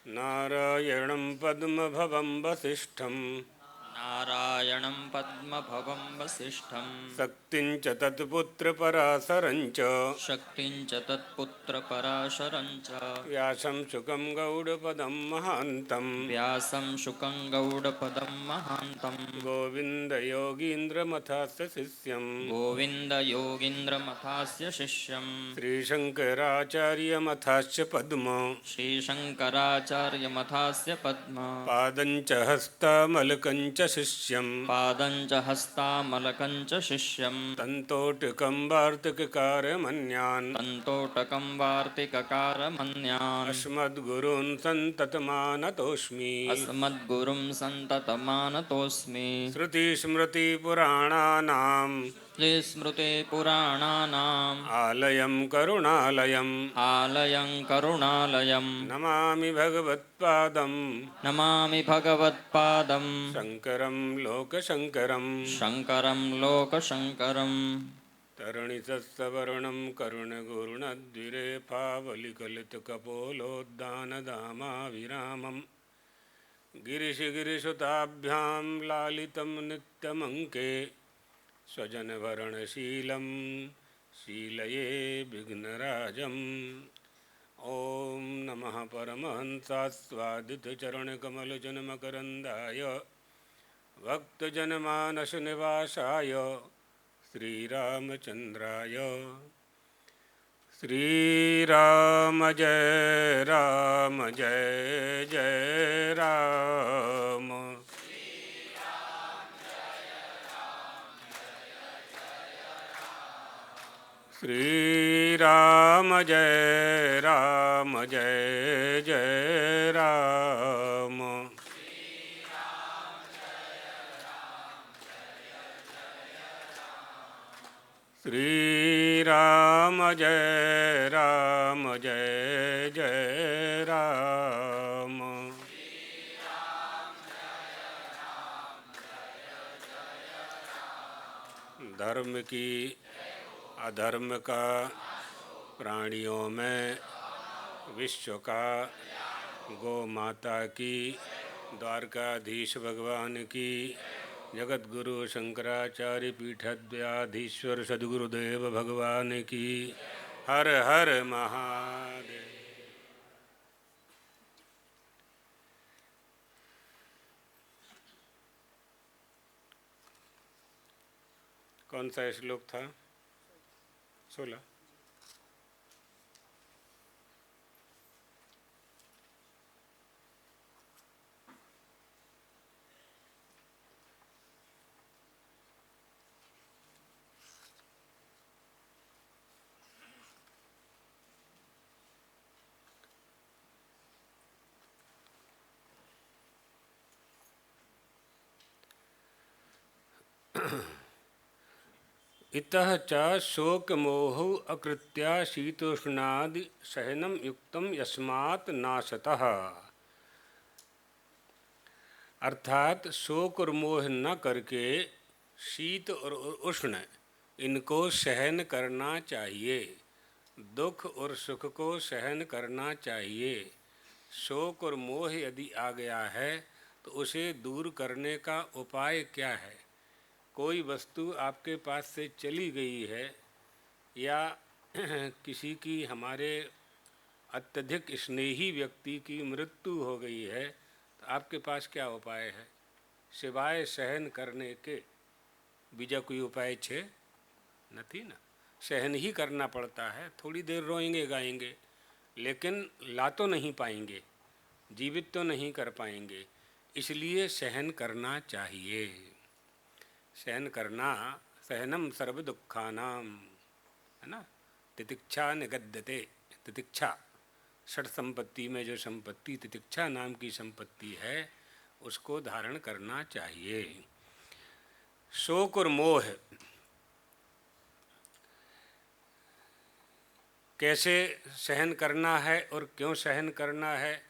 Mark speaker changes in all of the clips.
Speaker 1: नारायणं पद्मभवं वसिष्ठं
Speaker 2: नारायणं पद्मभवं वसिष्ठं
Speaker 1: शक्तिं च तत्पुत्रपराशरं च
Speaker 2: शक्तिं च तत्पुत्रपराशरं च
Speaker 1: व्यासं शुकं गौडपदं महान्तं
Speaker 2: व्यासं शुकं गौडपदं महान्तं
Speaker 1: गोविन्दयोगीन्द्रमथास्य शिष्यं
Speaker 2: गोविन्दयोगीन्द्रमथास्य शिष्यं
Speaker 1: श्रीशङ्कराचार्यमथास्य पद्म
Speaker 2: श्रीशङ्कराचार्यमथास्य पद्म
Speaker 1: पादं च हस्तामलकं च शिष्यं
Speaker 2: पादं च हस्तामलकं च शिष्यं
Speaker 1: तन्तोटकं वार्तिककारमन्यान्
Speaker 2: तन्तोटकं वार्तिककारमन्यान्
Speaker 1: अस्मद्गुरून् सन्ततमानतोऽस्मि
Speaker 2: अस्मद्गुरुं सन्ततमानतोऽस्मि
Speaker 1: श्रुतिस्मृतिपुराणानाम्
Speaker 2: स्मृतिपुराणानाम्
Speaker 1: आलयं करुणालयं
Speaker 2: आलयं करुणालयं
Speaker 1: नमामि भगवत्पादं
Speaker 2: नमामि भगवत्पादं
Speaker 1: शङ्करं लोकशङ्करं
Speaker 2: शङ्करं लोकशङ्करम्
Speaker 1: तरणितस्तवर्णं करुणगुरुणद्विरेफावलिकलितकपोलोद्दानदामाविरामं गिरिशगिरिसुताभ्यां लालितं नित्यमङ्के स्वजनभरणशीलं शीलये विघ्नराजम् ॐ नमः परमहंसास्वादितचरणकमलजनमकरन्दाय भक्तजनमानसनिवासाय श्रीरामचन्द्राय श्रीराम जय राम जय जय राम श्रीराम जय राम जय जय राम श्रीराम जय राम जय जय राम धर्म की अधर्म का प्राणियों में विश्व का गौ माता की द्वारकाधीश भगवान की जगत गुरु शंकराचार्य पीठाध्याधीश्वर सद्गुरुदेव भगवान की हर हर महादेव। कौन सा श्लोक था? 16। इतः च शोकमोहौ अकृत्या शीतोष्णादि सहनं युक्तम यस्मात् नाशतः। अर्थात शोक और मोह न करके शीत और उष्ण इनको सहन करना चाहिए, दुख और सुख को सहन करना चाहिए। शोक और मोह यदि आ गया है तो उसे दूर करने का उपाय क्या है? कोई वस्तु आपके पास से चली गई है या किसी की हमारे अत्यधिक स्नेही व्यक्ति की मृत्यु हो गई है तो आपके पास क्या उपाय है? सिवाय सहन करने के बीजा कोई उपाय छे नहीं ना। सहन ही करना पड़ता है। थोड़ी देर रोएंगे गाएंगे लेकिन ला तो नहीं पाएंगे, जीवित तो नहीं कर पाएंगे, इसलिए सहन करना चाहिए। सहन करना, सहनम सर्व दुखानाम, है ना। तितिक्षा निगद्यते, तितिक्षा षट संपत्ति में जो संपत्ति तितिक्षा नाम की संपत्ति है उसको धारण करना चाहिए। शोक और मोह कैसे सहन करना है और क्यों सहन करना है?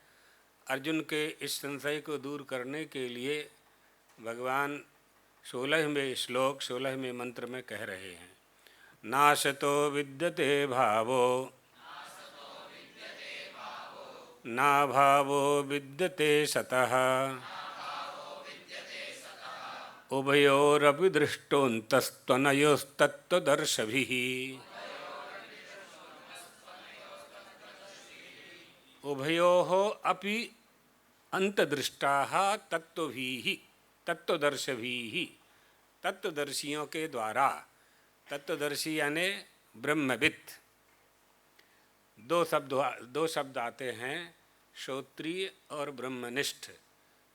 Speaker 1: अर्जुन के इस संशय को दूर करने के लिए भगवान 16वें श्लोक 16वें मंत्र में कह रहे हैं, नाशतो विद्यते भावो नाभावो विद्यते सतः उभयोरपि दृष्टोऽन्तस्त्वनयोस्तत्त्वदर्शिभिः उभयोः अपि अंतदृष्टाः तत्त्वभिः तत्त्वदर्शिभिः तत्त्वदर्शियों के द्वारा। तत्त्वदर्शी यानी ब्रह्मविद। दो शब्द आते हैं, श्रोत्रिय और ब्रह्मनिष्ठ।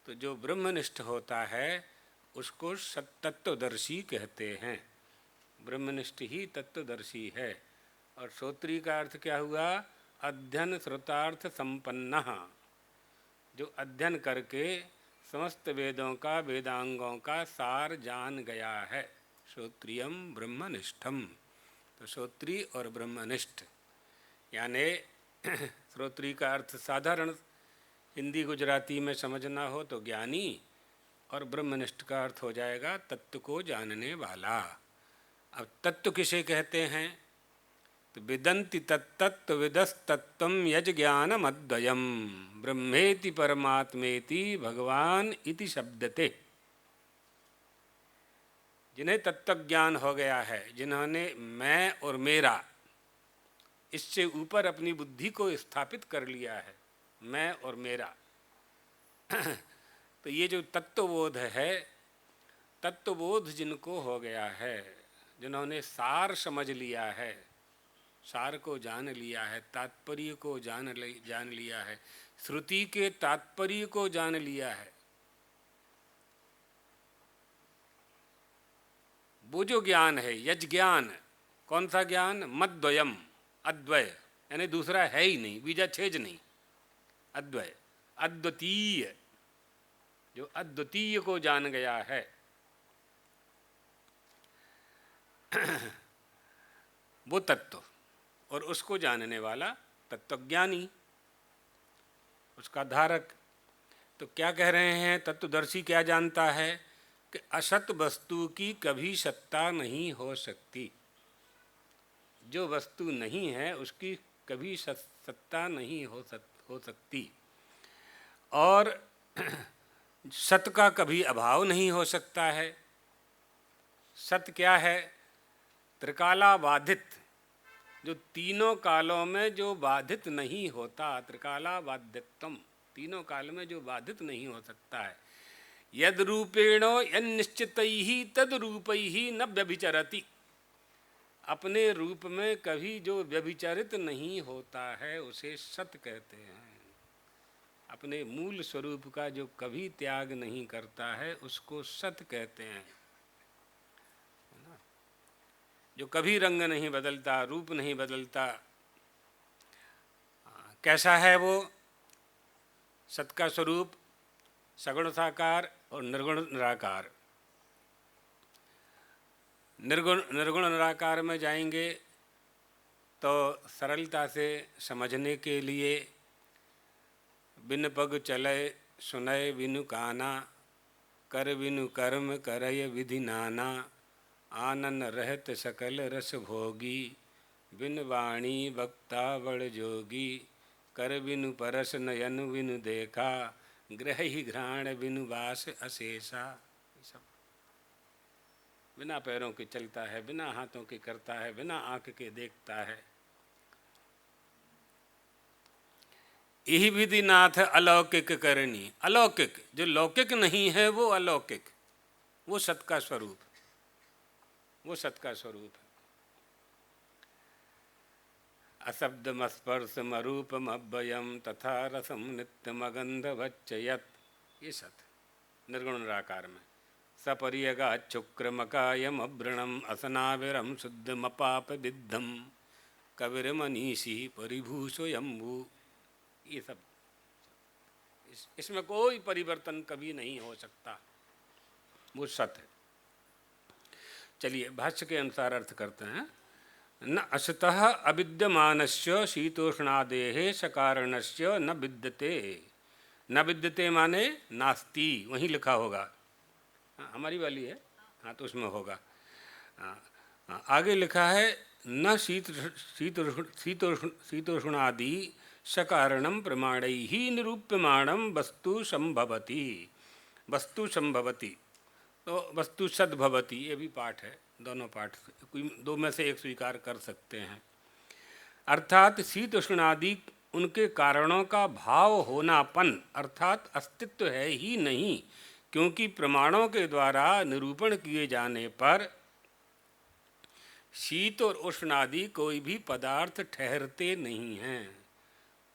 Speaker 1: तो जो ब्रह्मनिष्ठ होता है उसको तत्त्वदर्शी कहते हैं। ब्रह्मनिष्ठ ही तत्त्वदर्शी है। और श्रोत्रिय का अर्थ क्या हुआ? अध्ययन श्रुतार्थ संपन्न, जो अध्ययन करके समस्त वेदों का वेदांगों का सार जान गया है। श्रोत्रियम ब्रह्मनिष्ठम। तो श्रोत्रिय और ब्रह्मनिष्ठ यानी श्रोत्रिय का अर्थ साधारण हिंदी गुजराती में समझना हो तो ज्ञानी, और ब्रह्मनिष्ठ का अर्थ हो जाएगा तत्व को जानने वाला। अब तत्व किसे कहते हैं? तो विदन्ति तत्तत्व विदस्तत्वम यज ज्ञानम अद्वयम ब्रह्मेति परमात्मेति भगवान इति शब्दते। जिन्हें तत्व ज्ञान हो गया है, जिन्होंने मैं और मेरा इससे ऊपर अपनी बुद्धि को स्थापित कर लिया है, मैं और मेरा तो ये जो तत्वबोध है, तत्वबोध जिनको हो गया है, जिन्होंने सार समझ लिया है, सार को जान लिया है, तात्पर्य को जान लिया है, श्रुति के तात्पर्य को जान लिया है, वो जो ज्ञान है यज ज्ञान। कौन सा ज्ञान? मद्वयम, अद्वय यानी दूसरा है ही नहीं, बीजा छेज नहीं, अद्वय अद्वितीय, जो अद्वितीय को जान गया है वो तत्व, और उसको जानने वाला तत्वज्ञानी, उसका धारक। तो क्या कह रहे हैं? तत्वदर्शी क्या जानता है कि असत वस्तु की कभी सत्ता नहीं हो सकती। जो वस्तु नहीं है उसकी कभी सत्ता नहीं हो सकती, और सत का कभी अभाव नहीं हो सकता है। सत क्या है? त्रिकाला बाधित, जो तीनों कालों में जो बाधित नहीं होता, त्रिकाला बाध्यत्वम, तीनों काल में जो बाधित नहीं हो सकता है। यद रूपेणो यन्निश्चितैहि तद रूपैहि न व्यभिचरति, अपने रूप में कभी जो व्यभिचरित नहीं होता है उसे सत कहते हैं। अपने मूल स्वरूप का जो कभी त्याग नहीं करता है उसको सत कहते हैं। जो कभी रंग नहीं बदलता, रूप नहीं बदलता, कैसा है वो? सत का स्वरूप सगुण साकार और निर्गुण निराकार। निर्गुण निराकार में जाएंगे तो सरलता से समझने के लिए बिन पग चले सुनय बिनु काना, कर बिनु कर्म करय विधि नाना, आनन रहत सकल रस भोगी, बिन वाणी वक्ता बड़ जोगी, कर बिनु परस नयन बिनु देखा, ग्रह ही घ्राण बिनु वास अशेषा। सब बिना पैरों के चलता है, बिना हाथों के करता है, बिना आँख के देखता है। यही विधि नाथ अलौकिक करनी। अलौकिक, जो लौकिक नहीं है वो अलौकिक, वो सत का स्वरूप, वो सत का स्वरूप है। अशब्दम स्पर्शम अरूपम अव्ययम तथा रसम नित्यम अगंधवच्चयत, ये सत निर्गुण निराकार में। सपर्यगा शुक्रमकायम अभ्रणम असनाविरम शुद्धमपाप विद्धम कविर मनीषी परिभूषो यम्भू, ये सब इसमें कोई परिवर्तन कभी नहीं हो सकता, वो सत है। चलिए भाष्य के अनुसार अर्थ करते हैं। न असतः अविद्यमानस्य शीतोष्णादेः सकारणस्य न विद्यते। न विद्यते माने नास्ति, वहीं लिखा होगा। हाँ, हमारी वाली है, हाँ तो उसमें होगा। आगे लिखा है न शीतोष्णादि सकारणम प्रमाणैः निरूप्यमाणम वस्तु संभवति। वस्तु संभवति तो वस्तु सद्भवति, ये भी पाठ है। दोनों पाठ कोई दो में से एक स्वीकार कर सकते हैं। अर्थात शीत उष्णादि उनके कारणों का भाव होनापन अर्थात अस्तित्व है ही नहीं, क्योंकि प्रमाणों के द्वारा निरूपण किए जाने पर शीत और उष्णादि कोई भी पदार्थ ठहरते नहीं हैं।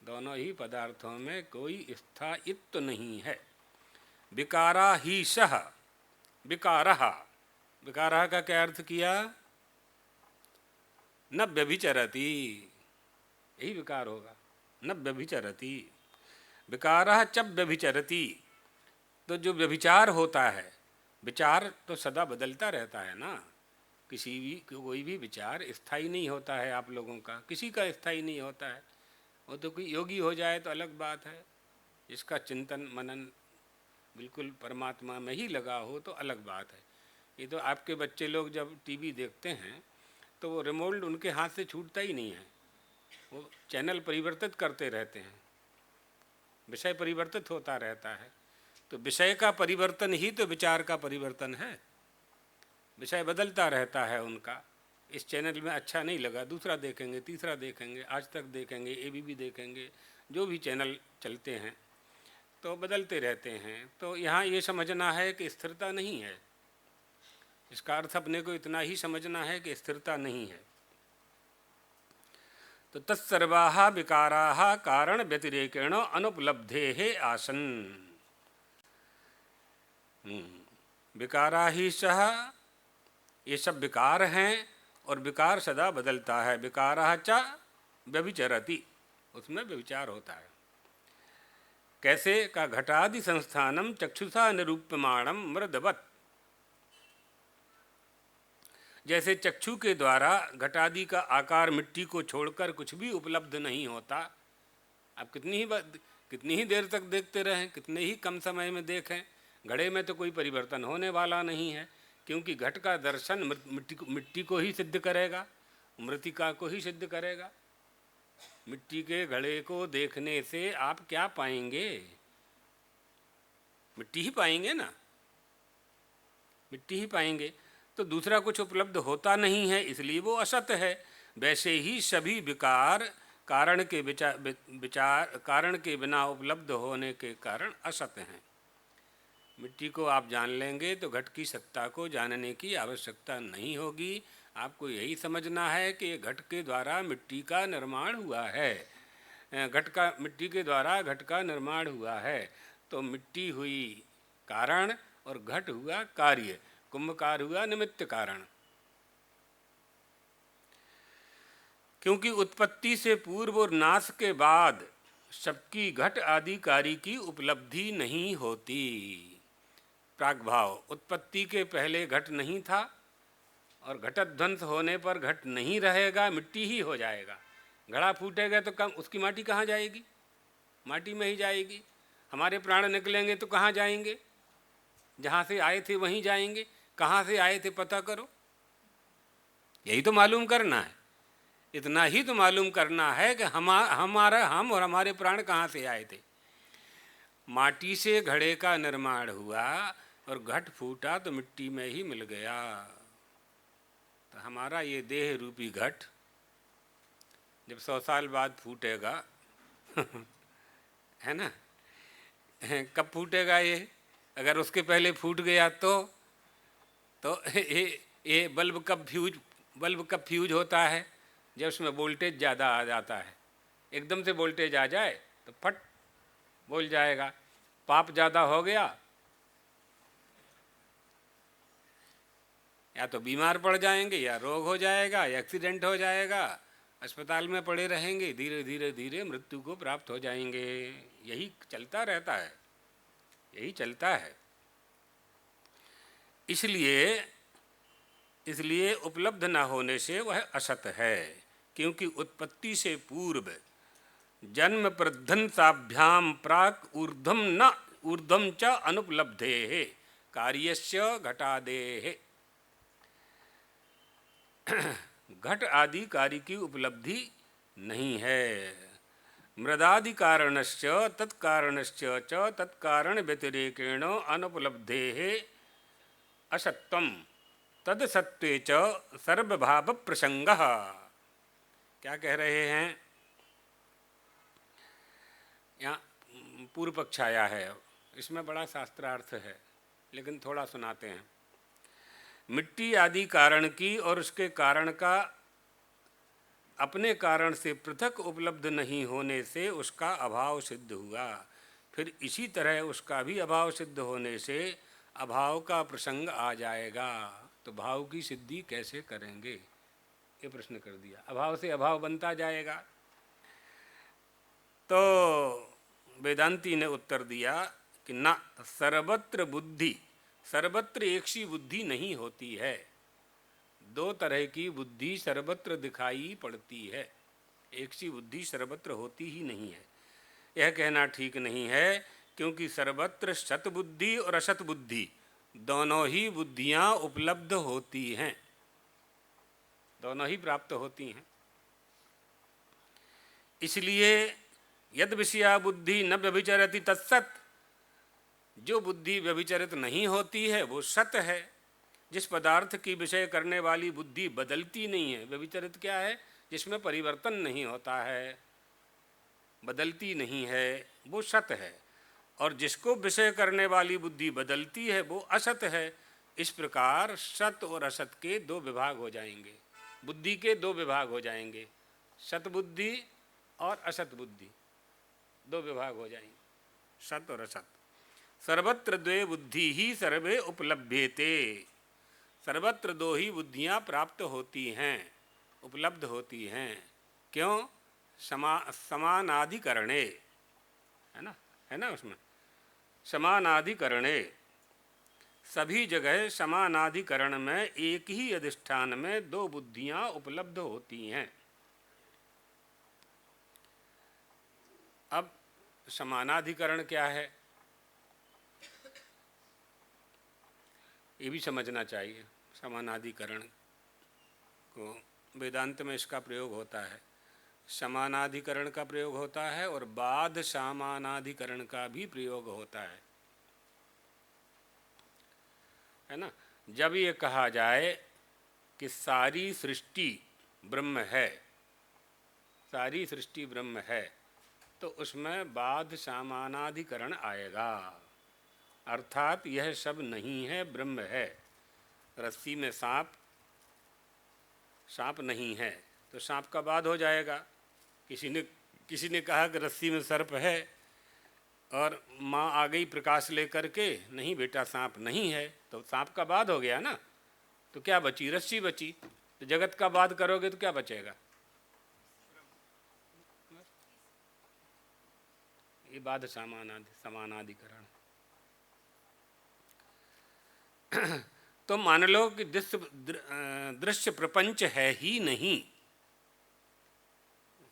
Speaker 1: दोनों ही पदार्थों में कोई स्थायित्व नहीं है। विकारा ही सह, विकारः, विकारः का क्या अर्थ किया? न व्यभिचरति, यही विकार होगा, न व्यभिचरति। विकारः च व्यभिचरति, तो जो व्यभिचार होता है, विचार तो सदा बदलता रहता है ना, किसी भी कोई भी विचार स्थायी नहीं होता है। आप लोगों का किसी का स्थायी नहीं होता है। वो तो कोई योगी हो जाए तो अलग बात है, जिसका चिंतन मनन बिल्कुल परमात्मा में ही लगा हो तो अलग बात है। ये तो आपके बच्चे लोग जब टीवी देखते हैं तो वो रिमोट उनके हाथ से छूटता ही नहीं है, वो चैनल परिवर्तित करते रहते हैं, विषय परिवर्तित होता रहता है। तो विषय का परिवर्तन ही तो विचार का परिवर्तन है। विषय बदलता रहता है उनका। इस चैनल में अच्छा नहीं लगा, दूसरा देखेंगे, तीसरा देखेंगे, आज तक देखेंगे, एबीपी देखेंगे, जो भी चैनल चलते हैं तो बदलते रहते हैं। तो यहाँ ये समझना है कि स्थिरता नहीं है। इसका अर्थ अपने को इतना ही समझना है कि स्थिरता नहीं है। तो तत्सर्वाः विकाराः कारण व्यतिरेकेण अनुपलब्धेः आसन। विकारा ही सह, ये सब विकार हैं और विकार सदा बदलता है। विकारः च व्यभिचरति, उसमें व्यभिचार होता है। कैसे का घटादि संस्थानम चक्षुषा निरूप्यमाणम मृदवत, जैसे चक्षु के द्वारा घटादि का आकार मिट्टी को छोड़कर कुछ भी उपलब्ध नहीं होता। आप कितनी ही देर तक देखते रहें, कितने ही कम समय में देखें, घड़े में तो कोई परिवर्तन होने वाला नहीं है, क्योंकि घट का दर्शन मिट्टी को ही सिद्ध करेगा, मृतिका को ही सिद्ध करेगा। मिट्टी के घड़े को देखने से आप क्या पाएंगे? मिट्टी ही पाएंगे ना, मिट्टी ही पाएंगे। तो दूसरा कुछ उपलब्ध होता नहीं है, इसलिए वो असत है। वैसे ही सभी विकार कारण के बिना उपलब्ध होने के कारण असत हैं। मिट्टी को आप जान लेंगे तो घट की सत्ता को जानने की आवश्यकता नहीं होगी। आपको यही समझना है कि ये घट के द्वारा मिट्टी का निर्माण हुआ है, मिट्टी के द्वारा घट का निर्माण हुआ है। तो मिट्टी हुई कारण और घट हुआ कार्य, कुंभकार हुआ निमित्त कारण। क्योंकि उत्पत्ति से पूर्व और नाश के बाद सबकी घट आदि कार्य की उपलब्धि नहीं होती। प्रागभाव, उत्पत्ति के पहले घट नहीं था और घटध्वंस होने पर घट नहीं रहेगा, मिट्टी ही हो जाएगा। घड़ा फूटेगा तो उसकी माटी कहाँ जाएगी? माटी में ही जाएगी। हमारे प्राण निकलेंगे तो कहाँ जाएंगे? जहाँ से आए थे वहीं जाएंगे। कहाँ से आए थे पता करो, यही तो मालूम करना है। इतना ही तो मालूम करना है कि हम और हमारे प्राण कहाँ से आए थे। माटी से घड़े का निर्माण हुआ और घट फूटा तो मिट्टी में ही मिल गया। तो हमारा ये देह रूपी घट जब 100 साल बाद फूटेगा है ना, कब फूटेगा ये? अगर उसके पहले फूट गया तो ये बल्ब कब फ्यूज होता है? जब उसमें वोल्टेज ज़्यादा आ जाता है। एकदम से वोल्टेज आ जाए तो फट बोल जाएगा। पाप ज़्यादा हो गया या तो बीमार पड़ जाएंगे, या रोग हो जाएगा, या एक्सीडेंट हो जाएगा, अस्पताल में पड़े रहेंगे, धीरे धीरे धीरे मृत्यु को प्राप्त हो जाएंगे। यही चलता रहता है, यही चलता है। इसलिए उपलब्ध न होने से वह असत है। क्योंकि उत्पत्ति से पूर्व जन्म प्रध्वंसाभ्याम प्राक ऊर्ध्वम च अनुपलब्धेः कार्यस्य घटादेः। घट आदि कार्य की उपलब्धि नहीं है। मृदादि कारणश्च तत्कारणश्च च तत्कारण व्यतिरेकेण अनुपलब्धेः असत्वम तद सत्वे च सर्वभाव प्रसंगः। क्या कह रहे हैं? यहाँ पूर्व पक्ष आया है, इसमें बड़ा शास्त्रार्थ है, लेकिन थोड़ा सुनाते हैं। मिट्टी आदि कारण की और उसके कारण का अपने कारण से पृथक उपलब्ध नहीं होने से उसका अभाव सिद्ध हुआ। फिर इसी तरह उसका भी अभाव सिद्ध होने से अभाव का प्रसंग आ जाएगा। तो भाव की सिद्धि कैसे करेंगे, ये प्रश्न कर दिया। अभाव से अभाव बनता जाएगा। तो वेदांती ने उत्तर दिया कि ना, सर्वत्र बुद्धि, सर्वत्र एक सी बुद्धि नहीं होती है। दो तरह की बुद्धि सर्वत्र दिखाई पड़ती है, एक सी बुद्धि सर्वत्र होती ही नहीं है। यह कहना ठीक नहीं है, क्योंकि सर्वत्र सत बुद्धि और असत बुद्धि दोनों ही बुद्धियां उपलब्ध होती हैं, दोनों ही प्राप्त होती हैं। इसलिए यद विषया बुद्धि न व्यभिचरति तत्सत, जो बुद्धि व्यभिचरित नहीं होती है वो सत है। जिस पदार्थ की विषय करने वाली बुद्धि बदलती नहीं है, व्यभिचरित क्या है? जिसमें परिवर्तन नहीं होता है, बदलती नहीं है, वो सत है। और जिसको विषय करने वाली बुद्धि बदलती है वो असत है। इस प्रकार सत और असत के दो विभाग हो जाएंगे, बुद्धि के दो विभाग हो जाएंगे, सत बुद्धि और असत बुद्धि, दो विभाग हो जाएंगे, सत और असत। सर्वत्र द्वे बुद्धि ही सर्वे उपलभ्येते, सर्वत्र दो ही बुद्धियां प्राप्त होती हैं, उपलब्ध होती हैं। क्यों? समानाधिकरणे, है ना उसमें समानाधिकरणे, सभी जगह समानाधिकरण में एक ही अधिष्ठान में दो बुद्धियां उपलब्ध होती हैं। अब समानाधिकरण क्या है ये भी समझना चाहिए। समानाधिकरण को वेदांत में इसका प्रयोग होता है, समानाधिकरण का प्रयोग होता है और बाध समानाधिकरण का भी प्रयोग होता है ना। जब ये कहा जाए कि सारी सृष्टि ब्रह्म है, सारी सृष्टि ब्रह्म है, तो उसमें बाध समानाधिकरण आएगा। अर्थात यह सब नहीं है, ब्रह्म है। रस्सी में सांप, सांप नहीं है तो सांप का बाध हो जाएगा। किसी ने कहा कि रस्सी में सर्प है और माँ आ गई प्रकाश लेकर के, नहीं बेटा सांप नहीं है, तो सांप का बाध हो गया ना। तो क्या बची? रस्सी बची। तो जगत का बाध करोगे तो क्या बचेगा? ये बाध समानाधिकरण। तो मान लो कि दृश्य प्रपंच है ही नहीं,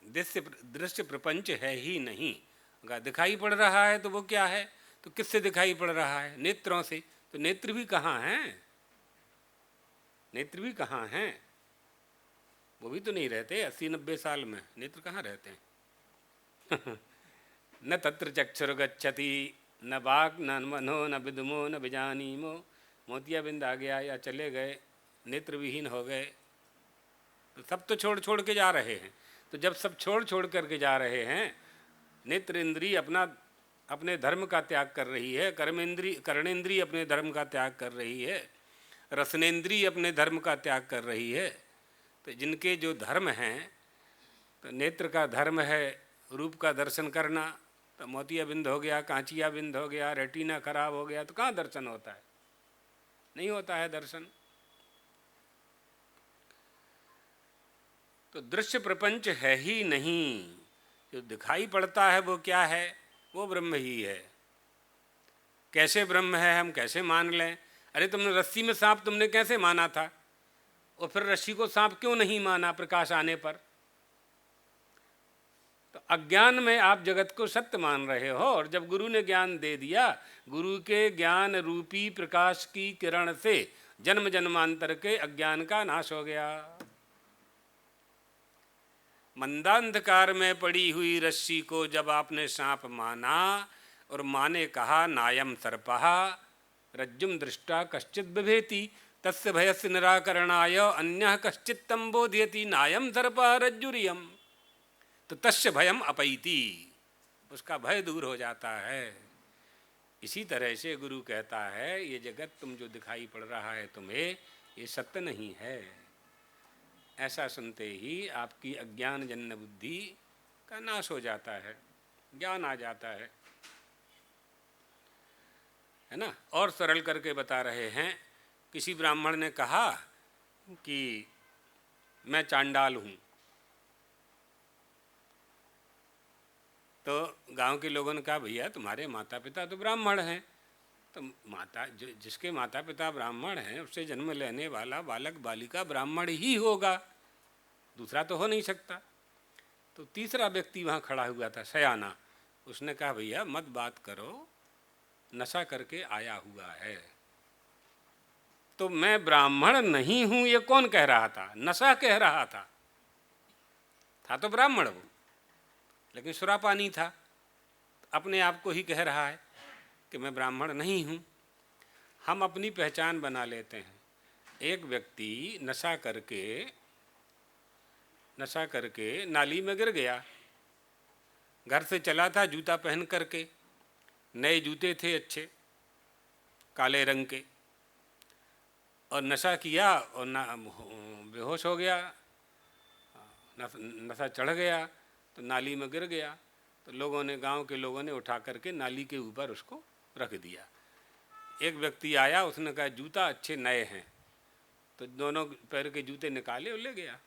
Speaker 1: दृश्य प्रपंच है ही नहीं। अगर दिखाई पड़ रहा है तो वो क्या है? तो किससे दिखाई पड़ रहा है? नेत्रों से। तो नेत्र भी कहाँ हैं? नेत्र भी कहाँ हैं? वो भी तो नहीं रहते 80-90 साल में, नेत्र कहाँ रहते हैं? न तत्र चक्षुर्गच्छति न वाक् न मनो न विद्मो न विजानीमो। मोतियाबिंद आ गया या चले गए, नेत्र विहीन हो गए, तो सब तो छोड़ छोड़ के जा रहे हैं। तो जब सब छोड़ छोड़ करके जा रहे हैं, नेत्र इंद्री अपने धर्म का त्याग कर रही है, कर्णेंद्री अपने धर्म का त्याग कर रही है, रसनेन्द्री अपने धर्म का त्याग कर रही है। तो जिनके जो धर्म हैं, तो नेत्र का धर्म है रूप का दर्शन करना, तो मोतियाबिंद हो गया, कांचियाबिंद हो गया, रेटिना खराब हो गया, तो कहाँ दर्शन होता है? नहीं होता है दर्शन। तो दृश्य प्रपंच है ही नहीं। जो दिखाई पड़ता है वो क्या है? वो ब्रह्म ही है। कैसे ब्रह्म है हम कैसे मान लें? अरे तुमने रस्सी में सांप तुमने कैसे माना था, और फिर रस्सी को सांप क्यों नहीं माना प्रकाश आने पर? तो अज्ञान में आप जगत को सत्य मान रहे हो, और जब गुरु ने ज्ञान दे दिया, गुरु के ज्ञान रूपी प्रकाश की किरण से जन्म जन्मांतर के अज्ञान का नाश हो गया। मंदांधकार में पड़ी हुई रस्सी को जब आपने सांप माना और माँ ने कहा नायम सर्पः रज्जुम दृष्टा कश्चित बिभेति तस्य भयस्य निराकरणाय अन्यः कश्चित् तं बोधयति नायम सर्पः रज्जुरियम, तो तस्य भयम अपैति, उसका भय दूर हो जाता है। इसी तरह से गुरु कहता है ये जगत तुम जो दिखाई पड़ रहा है तुम्हें, ये सत्य नहीं है। ऐसा सुनते ही आपकी अज्ञान जन्य बुद्धि का नाश हो जाता है, ज्ञान आ जाता है ना। और सरल करके बता रहे हैं, किसी ब्राह्मण ने कहा कि मैं चांडाल हूँ, तो गांव के लोगों ने कहा भैया तुम्हारे माता पिता तो ब्राह्मण हैं, तो जिसके माता पिता ब्राह्मण हैं उससे जन्म लेने वाला बालक बालिका ब्राह्मण ही होगा, दूसरा तो हो नहीं सकता। तो तीसरा व्यक्ति वहाँ खड़ा हुआ था, सयाना, उसने कहा भैया मत बात करो, नशा करके आया हुआ है। तो मैं ब्राह्मण नहीं हूँ ये कौन कह रहा था? नशा कह रहा था तो ब्राह्मण वो, लेकिन सुरापानी था, अपने आप को ही कह रहा है कि मैं ब्राह्मण नहीं हूँ। हम अपनी पहचान बना लेते हैं। एक व्यक्ति नशा करके नाली में गिर गया, घर से चला था जूता पहन करके, नए जूते थे अच्छे काले रंग के, और नशा किया और बेहोश हो गया, नशा चढ़ गया तो नाली में गिर गया। तो लोगों ने, गांव के लोगों ने उठा करके नाली के ऊपर उसको रख दिया। एक व्यक्ति आया, उसने कहा जूता अच्छे नए हैं, तो दोनों पैर के जूते निकाले और ले गया।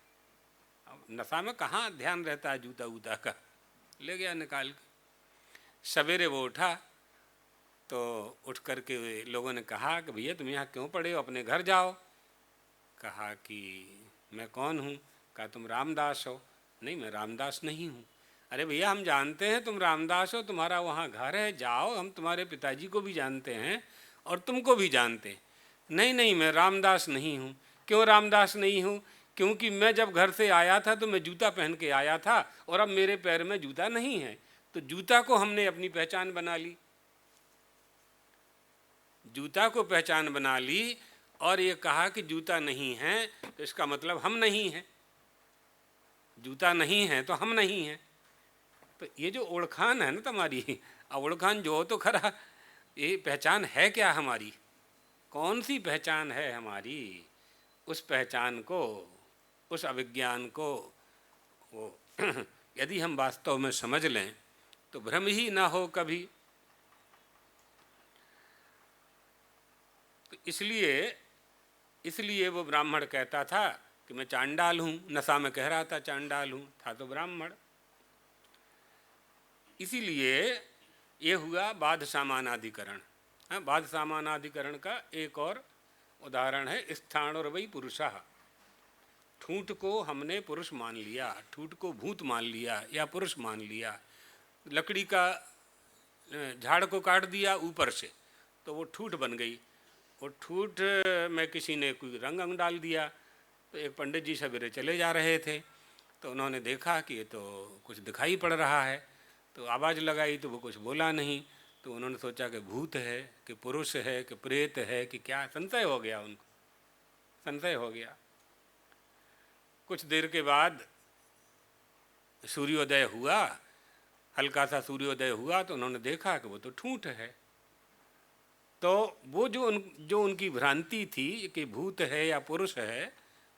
Speaker 1: अब नशा में कहाँ ध्यान रहता है जूता वूता का, ले गया निकाल के। सवेरे वो उठा तो उठ करके लोगों ने कहा कि भैया तुम यहाँ क्यों पड़े हो, अपने घर जाओ। कहा कि मैं कौन हूँ? कहा तुम रामदास हो। नहीं मैं रामदास नहीं हूँ। अरे भैया हम जानते हैं तुम रामदास हो, तुम्हारा वहाँ घर है, जाओ, हम तुम्हारे पिताजी को भी जानते हैं और तुमको भी जानते हैं। नहीं नहीं मैं रामदास नहीं हूँ। क्यों रामदास नहीं हूँ? क्योंकि मैं जब घर से आया था तो मैं जूता पहन के आया था और अब मेरे पैर में जूता नहीं है, तो जूता को हमने अपनी पहचान बना ली, जूता को पहचान बना ली और ये कहा कि जूता नहीं है तो इसका मतलब हम नहीं हैं, जूता नहीं है तो हम नहीं हैं। तो ये जो ओळखान है ना तुम्हारी, ओळखान जो हो तो खरा, ये पहचान है क्या हमारी? कौन सी पहचान है हमारी? उस पहचान को, उस अविज्ञान को वो यदि हम वास्तव में समझ लें तो भ्रम ही ना हो कभी। तो इसलिए वो ब्राह्मण कहता था कि मैं चांडाल हूँ, नशा में कह रहा था चांडाल हूँ, था तो ब्राह्मण। इसीलिए ये हुआ बाध सामानाधिकरण। बाध सामानाधिकरण का एक और उदाहरण है स्थान और वही पुरुषः। ठूंठ को हमने पुरुष मान लिया, ठूंठ को भूत मान लिया या पुरुष मान लिया। लकड़ी का झाड़ को काट दिया ऊपर से तो वो ठूंठ बन गई। वो ठूंठ में किसी ने कोई रंग डाल दिया। तो एक पंडित जी सवेरे चले जा रहे थे तो उन्होंने देखा कि ये तो कुछ दिखाई पड़ रहा है, तो आवाज़ लगाई तो वो कुछ बोला नहीं। तो उन्होंने सोचा कि भूत है कि पुरुष है कि प्रेत है कि क्या, संशय हो गया उनको, संशय हो गया। कुछ देर के बाद सूर्योदय हुआ, हल्का सा सूर्योदय हुआ तो उन्होंने देखा कि वो तो ठूंठ है। तो वो जो उनकी भ्रांति थी कि भूत है या पुरुष है,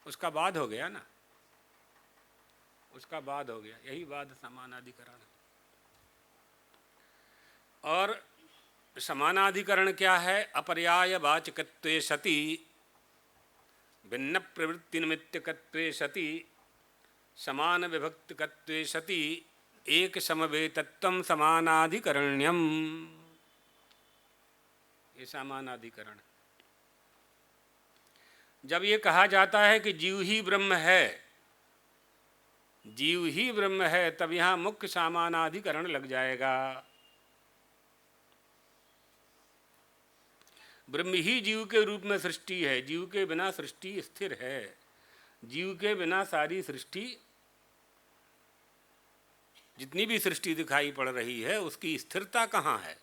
Speaker 1: उसका बाद हो गया ना, उसका बाद हो गया। यही बाध समानाधिकरण। और समानाधिकरण क्या है? अपर्याय वाचकत्वे सति भिन्न प्रवृत्ति निमित्तकत्वे सति समान विभक्तकत्वे सति एक समवेतत्वं समानाधिकरण्यम। ये समानाधिकरण। जब ये कहा जाता है कि जीव ही ब्रह्म है, जीव ही ब्रह्म है, तब यहाँ मुख्य समानाधिकरण लग जाएगा। ब्रह्म ही जीव के रूप में सृष्टि है, जीव के बिना सृष्टि स्थिर है, जीव के बिना सारी सृष्टि जितनी भी सृष्टि दिखाई पड़ रही है उसकी स्थिरता कहाँ है?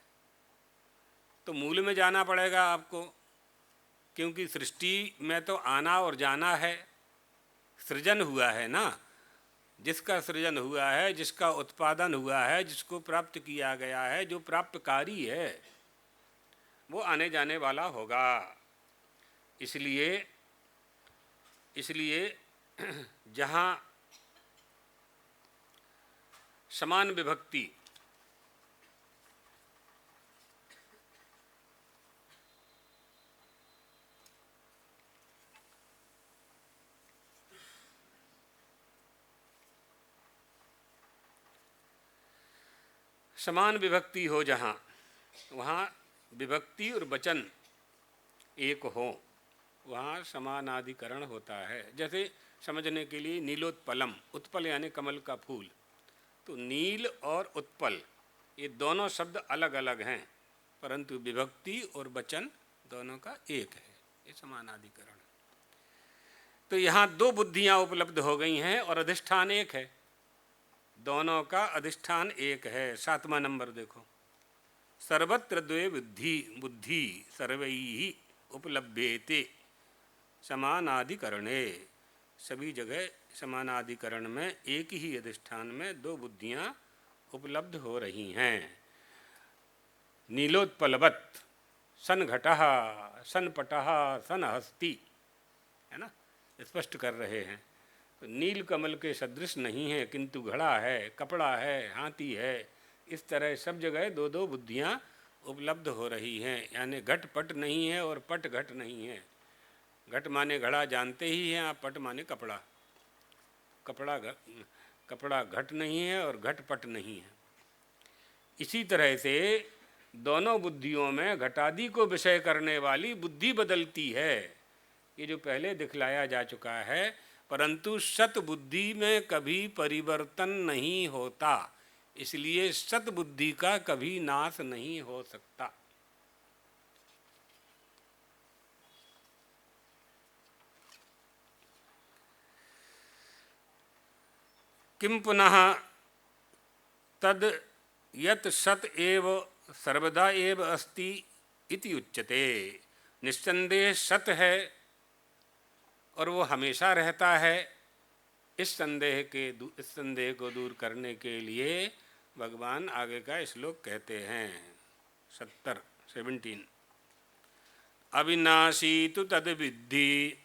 Speaker 1: तो मूल में जाना पड़ेगा आपको, क्योंकि सृष्टि में तो आना और जाना है, सृजन हुआ है ना। जिसका सृजन हुआ है, जिसका उत्पादन हुआ है, जिसको प्राप्त किया गया है, जो प्राप्तकारी है, वो आने जाने वाला होगा। इसलिए इसलिए जहाँ समान विभक्ति समान विभक्ति हो, जहाँ वहाँ विभक्ति और वचन एक हो, वहाँ समानाधिकरण होता है। जैसे समझने के लिए नीलोत्पलम, उत्पल यानी कमल का फूल, तो नील और उत्पल ये दोनों शब्द अलग अलग हैं, परंतु विभक्ति और वचन दोनों का एक है, ये समानाधिकरण। तो यहाँ दो बुद्धियाँ उपलब्ध हो गई हैं और अधिष्ठान एक है, दोनों का अधिष्ठान एक है। 7वां नंबर देखो, सर्वत्र द्वे बुद्धि सर्वैः उपलभ्येते समानाधिकरणे। सभी जगह समानाधिकरण में एक ही अधिष्ठान में दो बुद्धियां उपलब्ध हो रही हैं। नीलोत्पलवत सन घटः सन पटः सन हस्ती, है ना, स्पष्ट कर रहे हैं। तो नील कमल के सदृश नहीं है, किंतु घड़ा है, कपड़ा है, हाथी है। इस तरह सब जगह दो दो बुद्धियां उपलब्ध हो रही हैं, यानी घट पट नहीं है और पट घट नहीं है। घट माने घड़ा जानते ही हैं आप, पट माने कपड़ा। कपड़ा घट नहीं है और घट पट नहीं है। इसी तरह से दोनों बुद्धियों में घटादि को विषय करने वाली बुद्धि बदलती है, ये जो पहले दिखलाया जा चुका है। परंतु सत बुद्धि में कभी परिवर्तन नहीं होता, इसलिए सत बुद्धि का कभी नाश नहीं हो सकता। किम पुनः तद यत सत एव सर्वदा एव अस्ति इति उच्यते। निस्संदेह सत है और वो हमेशा रहता है। इस संदेह को दूर करने के लिए भगवान आगे का श्लोक कहते हैं। 17 अविनाशी तु तद विद्धि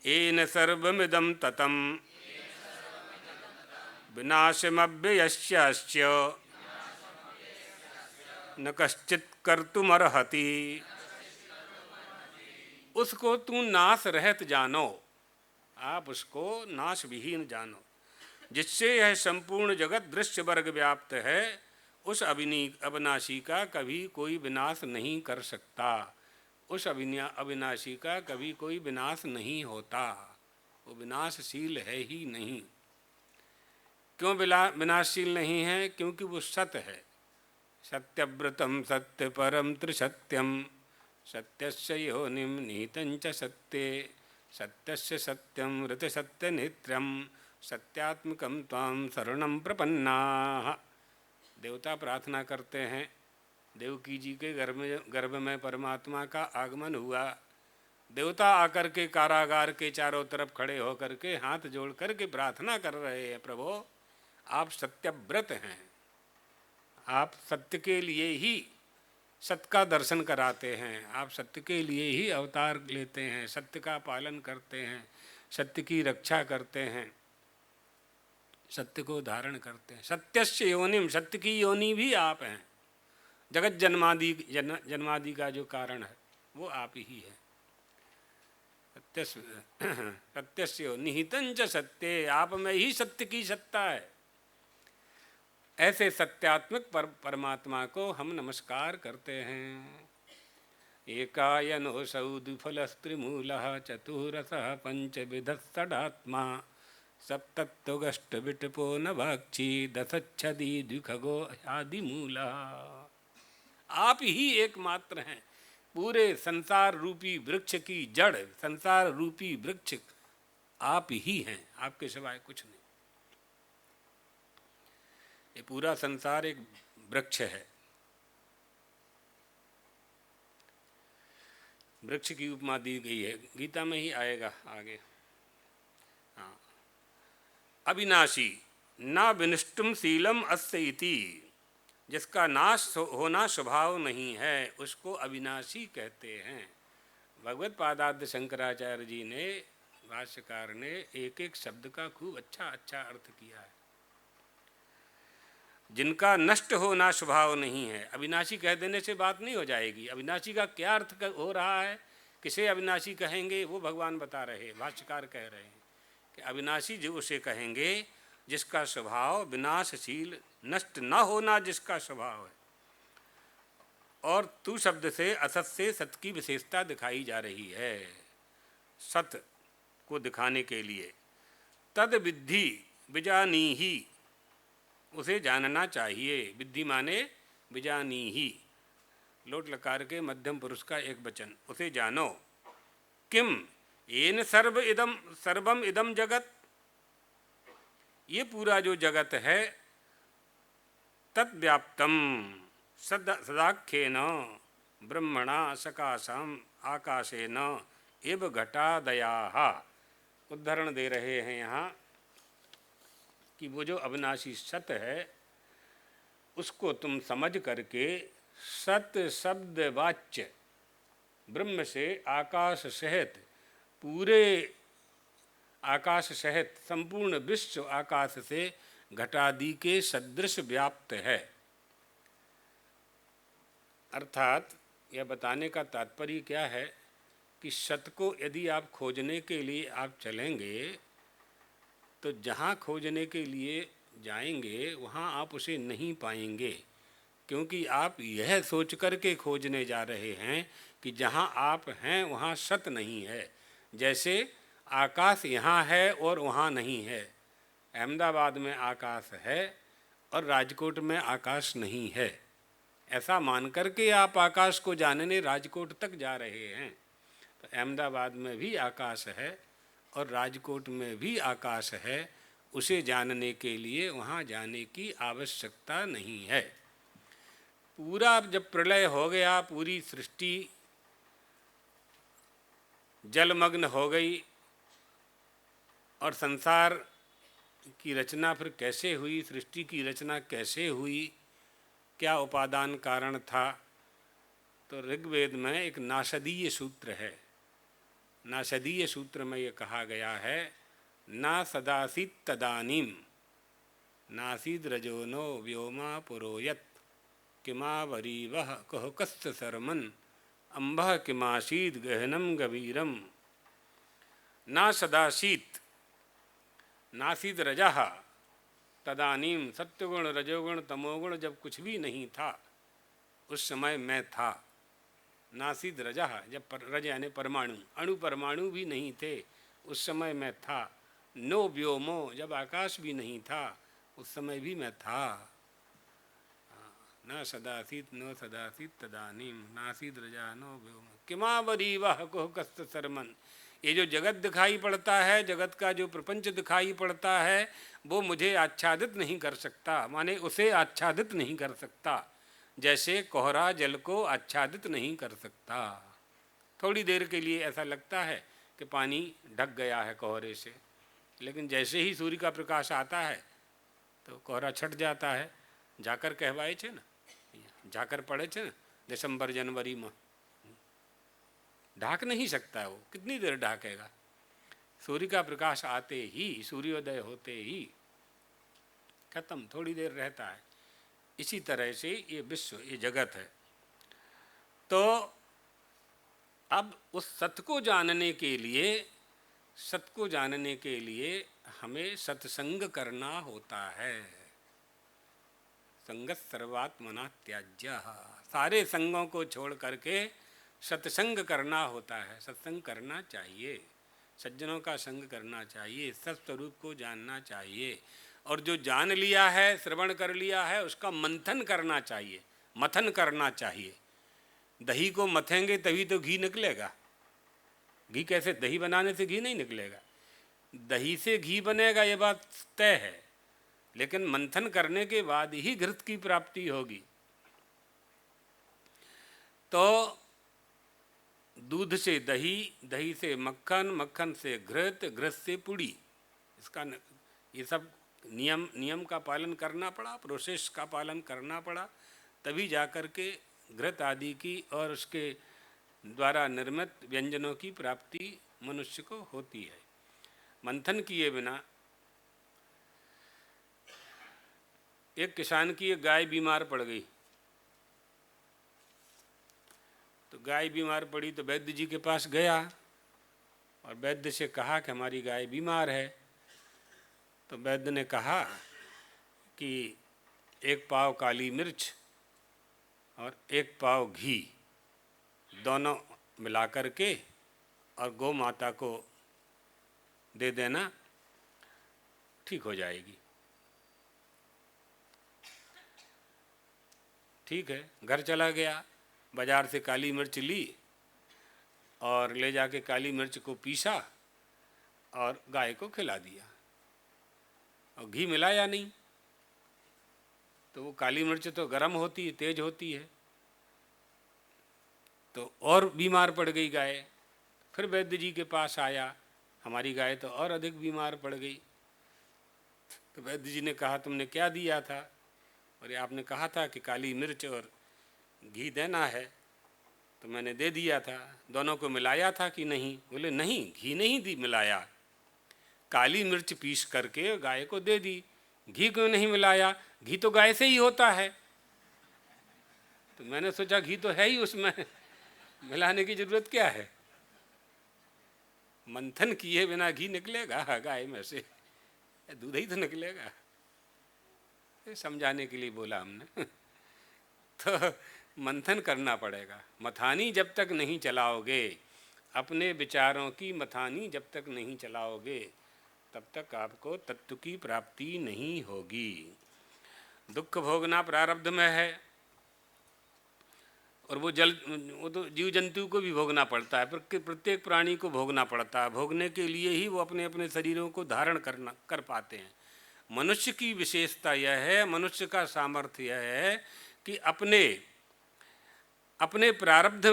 Speaker 1: येन सर्वमिदं ततं विनाशमव्ययस्यास्य न कश्चित् कर्तुमर्हति। उसको तू नाश रहित जानो, आप उसको नाश विहीन जानो, जिससे यह संपूर्ण जगत दृश्य वर्ग व्याप्त है। उस अविनाशी का कभी कोई विनाश नहीं कर सकता, उस अविनाशी का कभी कोई विनाश नहीं होता, वो विनाशशील है ही नहीं। क्यों विनाशशील नहीं है? क्योंकि वो सत्य है। सत्यव्रतम सत्य परम त्रिसत्यम सत्यस्य योनिम निहितं च सत्ये सत्यस्य सत्यम ऋत सत्य नित्यम सत्यात्मकं त्वां शरणं प्रपन्नाः। देवता प्रार्थना करते हैं, देवकी जी के गर्भ में परमात्मा का आगमन हुआ। देवता आकर के कारागार के चारों तरफ खड़े होकर के हाथ जोड़ कर के प्रार्थना कर रहे हैं, प्रभु आप सत्यव्रत हैं, आप सत्य के लिए ही सत्य का दर्शन कराते हैं, आप सत्य के लिए ही अवतार लेते हैं, सत्य का पालन करते हैं, सत्य की रक्षा करते हैं, सत्य को धारण करते हैं। सत्यस्य योनिम, सत्य की योनि भी आप हैं। जगत जन्मादि का जो कारण है वो आप ही है। सत्यस्य निहितं च सत्ये, आप में ही सत्य की सत्ता है। ऐसे सत्यात्मक परमात्मा को हम नमस्कार करते हैं। एकायनोऽसौ द्विफलस्त्रिमूलः चतुरसः पंचविधस्सडात्मा सप्तत्वगष्टविटपो नवाक्षी दशच्छदी द्विखगो आदिमूला। आप ही एकमात्र हैं, पूरे संसार रूपी वृक्ष की जड़, संसार रूपी वृक्ष आप ही हैं, आपके सिवाय कुछ नहीं। ये पूरा संसार एक वृक्ष है। वृक्ष की उपमा दी गई है, गीता में ही आएगा आगे। हाँ, अविनाशी ना विनष्टुम शीलम अस्य इति, जिसका नाश होना स्वभाव नहीं है उसको अविनाशी कहते हैं। भगवत पादाद्य शंकराचार्य जी ने, भाष्यकार ने एक एक शब्द का खूब अच्छा अर्थ किया है। जिनका नष्ट होना स्वभाव नहीं है, अविनाशी कह देने से बात नहीं हो जाएगी। अविनाशी का क्या अर्थ हो रहा है, किसे अविनाशी कहेंगे, वो भगवान बता रहे हैं, भाष्यकार कह रहे हैं कि अविनाशी जो उसे कहेंगे जिसका स्वभाव विनाशशील, नष्ट न होना जिसका स्वभाव है। और तू शब्द से असत से सत की विशेषता दिखाई जा रही है, सत को दिखाने के लिए। तद विद्धि विजानी ही, उसे जानना चाहिए। विद्धि माने विजानी ही, लोट लकार के मध्यम पुरुष का एक वचन, उसे जानो। किम येन सर्वम इदम जगत, ये पूरा जो जगत है, तद्व्याप्तम सदाख्येन ब्रह्मणा सकाशम आकाशेन एव घटादयाः। उदाहरण दे रहे हैं यहाँ कि वो जो अविनाशी सत है उसको तुम समझ करके सत शब्द वाच्य ब्रह्म से आकाश सहित, पूरे आकाश सहित संपूर्ण विश्व आकाश से घटादि के सदृश व्याप्त है। अर्थात यह बताने का तात्पर्य क्या है कि सत को यदि आप खोजने के लिए आप चलेंगे तो जहाँ खोजने के लिए जाएंगे वहाँ आप उसे नहीं पाएंगे, क्योंकि आप यह सोच कर के खोजने जा रहे हैं कि जहाँ आप हैं वहाँ सत नहीं है। जैसे आकाश यहाँ है और वहाँ नहीं है, अहमदाबाद में आकाश है और राजकोट में आकाश नहीं है, ऐसा मान कर के आप आकाश को जानने राजकोट तक जा रहे हैं। तो अहमदाबाद में भी आकाश है और राजकोट में भी आकाश है, उसे जानने के लिए वहाँ जाने की आवश्यकता नहीं है। पूरा जब प्रलय हो गया, पूरी सृष्टि जलमग्न हो गई और संसार की रचना फिर कैसे हुई, सृष्टि की रचना कैसे हुई, क्या उपादान कारण था, तो ऋग्वेद में एक नासदीय सूत्र है। नासदीय सूत्र में ये कहा गया है, ना सदासीत तदानीम नासीद रजोनो व्योमा पुरोयत किमावरीवह कह कस्त सरमन अम्बह किमासीद गहनम गभीरम। ना सदासीत, नासीद रजह तदानीम, सत्वगुण रजोगुण तमोगुण जब कुछ भी नहीं था उस समय मैं था। नासीद रजह, जब रज यानी परमाणु, अणु परमाणु भी नहीं थे उस समय मैं था। नो व्योमो, जब आकाश भी नहीं था उस समय भी मैं था। न सदासीत नो सदासीत तदानीम नासीद रजा नो व्योमो किमावरी वह कोह कस्त सरमन। ये जो जगत दिखाई पड़ता है, जगत का जो प्रपंच दिखाई पड़ता है, वो मुझे आच्छादित नहीं कर सकता, माने उसे आच्छादित नहीं कर सकता, जैसे कोहरा जल को आच्छादित नहीं कर सकता। थोड़ी देर के लिए ऐसा लगता है कि पानी ढक गया है कोहरे से, लेकिन जैसे ही सूर्य का प्रकाश आता है तो कोहरा छट जाता है। झाकर कहवाए छे ना, झाकर पड़े छे ना दिसंबर जनवरी में, ढाक नहीं सकता है वो, कितनी देर ढाकेगा। सूर्य का प्रकाश आते ही, सूर्योदय होते ही खत्म, थोड़ी देर रहता है। इसी तरह से ये विश्व, ये जगत है। तो अब उस सत्य को जानने के लिए, सत्य को जानने के लिए हमें सत्संग करना होता है। संगत सर्वात्मना त्याज्य, सारे संगों को छोड़ करके सत्संग करना होता है। सत्संग करना चाहिए, सज्जनों का संग करना चाहिए, सत्स्वरूप को जानना चाहिए, और जो जान लिया है, श्रवण कर लिया है, उसका मंथन करना चाहिए, मथन करना चाहिए। दही को मथेंगे तभी तो घी निकलेगा। घी कैसे, दही बनाने से घी नहीं निकलेगा, दही से घी बनेगा, ये बात तय है। लेकिन मंथन करने के बाद ही घृत की प्राप्ति होगी। तो दूध से दही, दही से मक्खन, मक्खन से घृत, घृत से पुड़ी, इसका ये सब नियम का पालन करना पड़ा, प्रोसेस का पालन करना पड़ा, तभी जाकर के घृत आदि की और उसके द्वारा निर्मित व्यंजनों की प्राप्ति मनुष्य को होती है। मंथन किए बिना एक किसान की एक गाय बीमार पड़ गई, तो गाय बीमार पड़ी तो वैद्य जी के पास गया और वैद्य से कहा कि हमारी गाय बीमार है। तो वैद्य ने कहा कि 1 पाव काली मिर्च और 1 पाव घी दोनों मिला करके और गौ माता को दे देना, ठीक हो जाएगी। ठीक है, घर चला गया, बाजार से काली मिर्च ली और ले जाके काली मिर्च को पीसा और गाय को खिला दिया, और घी मिलाया नहीं। तो वो काली मिर्च तो गर्म होती है, तेज होती है, तो और बीमार पड़ गई गाय। फिर वैद्य जी के पास आया, हमारी गाय तो और अधिक बीमार पड़ गई। तो वैद्य जी ने कहा तुमने क्या दिया था? और आपने कहा था कि काली मिर्च और घी देना है, तो मैंने दे दिया था। दोनों को मिलाया था कि नहीं? बोले नहीं, घी नहीं दी मिलाया, काली मिर्च पीस करके गाय को दे दी। घी क्यों नहीं मिलाया? घी तो गाय से ही होता है। तो मैंने सोचा घी तो है ही उसमें, मिलाने की जरूरत क्या है? मंथन किए बिना घी निकलेगा गाय में से? दूध ही तो निकलेगा। समझाने के लिए बोला हमने। तो मंथन करना पड़ेगा। मथानी जब तक नहीं चलाओगे, अपने विचारों की मथानी जब तक नहीं चलाओगे, तब तक आपको तत्व की प्राप्ति नहीं होगी। दुख भोगना प्रारब्ध में है, और वो तो जीव जंतु को भी भोगना पड़ता है, प्रत्येक प्राणी को भोगना पड़ता है। भोगने के लिए ही वो अपने अपने शरीरों को धारण कर पाते हैं। मनुष्य की विशेषता यह है, मनुष्य का सामर्थ्य यह है कि अपने प्रारब्ध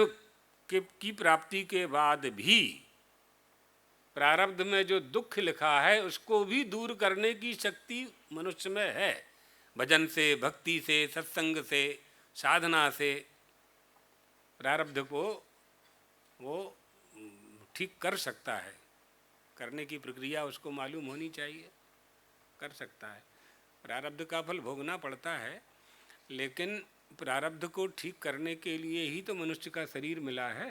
Speaker 1: की प्राप्ति के बाद भी प्रारब्ध में जो दुख लिखा है उसको भी दूर करने की शक्ति मनुष्य में है। भजन से, भक्ति से, सत्संग से, साधना से प्रारब्ध को वो ठीक कर सकता है। करने की प्रक्रिया उसको मालूम होनी चाहिए, कर सकता है। प्रारब्ध का फल भोगना पड़ता है, लेकिन प्रारब्ध को ठीक करने के लिए ही तो मनुष्य का शरीर मिला है।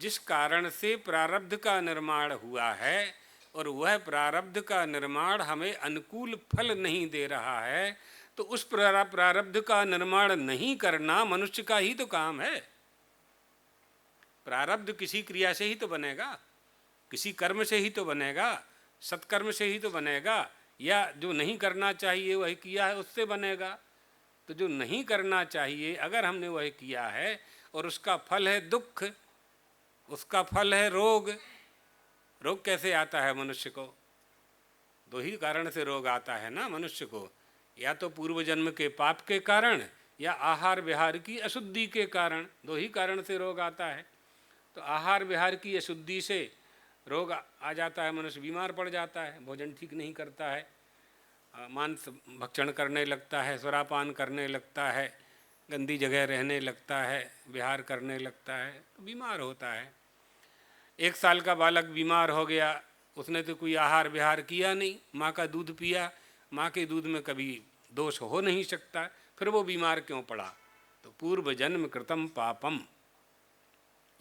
Speaker 1: जिस कारण से प्रारब्ध का निर्माण हुआ है और वह प्रारब्ध का निर्माण हमें अनुकूल फल नहीं दे रहा है, तो उस प्रारब्ध का निर्माण नहीं करना मनुष्य का ही तो काम है। प्रारब्ध किसी क्रिया से ही तो बनेगा, किसी कर्म से ही तो बनेगा, सत्कर्म से ही तो बनेगा, या जो नहीं करना चाहिए वही किया है उससे बनेगा। तो जो नहीं करना चाहिए अगर हमने वही किया है और उसका फल है दुख, उसका फल है रोग। रोग कैसे आता है मनुष्य को? 2 ही कारण से रोग आता है ना मनुष्य को, या तो पूर्व जन्म के पाप के कारण या आहार विहार की अशुद्धि के कारण। 2 ही कारण से रोग आता है। तो आहार विहार की अशुद्धि से रोग आ जाता है, मनुष्य बीमार पड़ जाता है, भोजन ठीक नहीं करता है, मांस भक्षण करने लगता है, सुरापान करने लगता है, गंदी जगह रहने लगता है, विहार करने लगता है, तो बीमार होता है। 1 साल का बालक बीमार हो गया, उसने तो कोई आहार विहार किया नहीं, माँ का दूध पिया, माँ के दूध में कभी दोष हो नहीं सकता, फिर वो बीमार क्यों पड़ा? तो पूर्व जन्म कृतम पापम,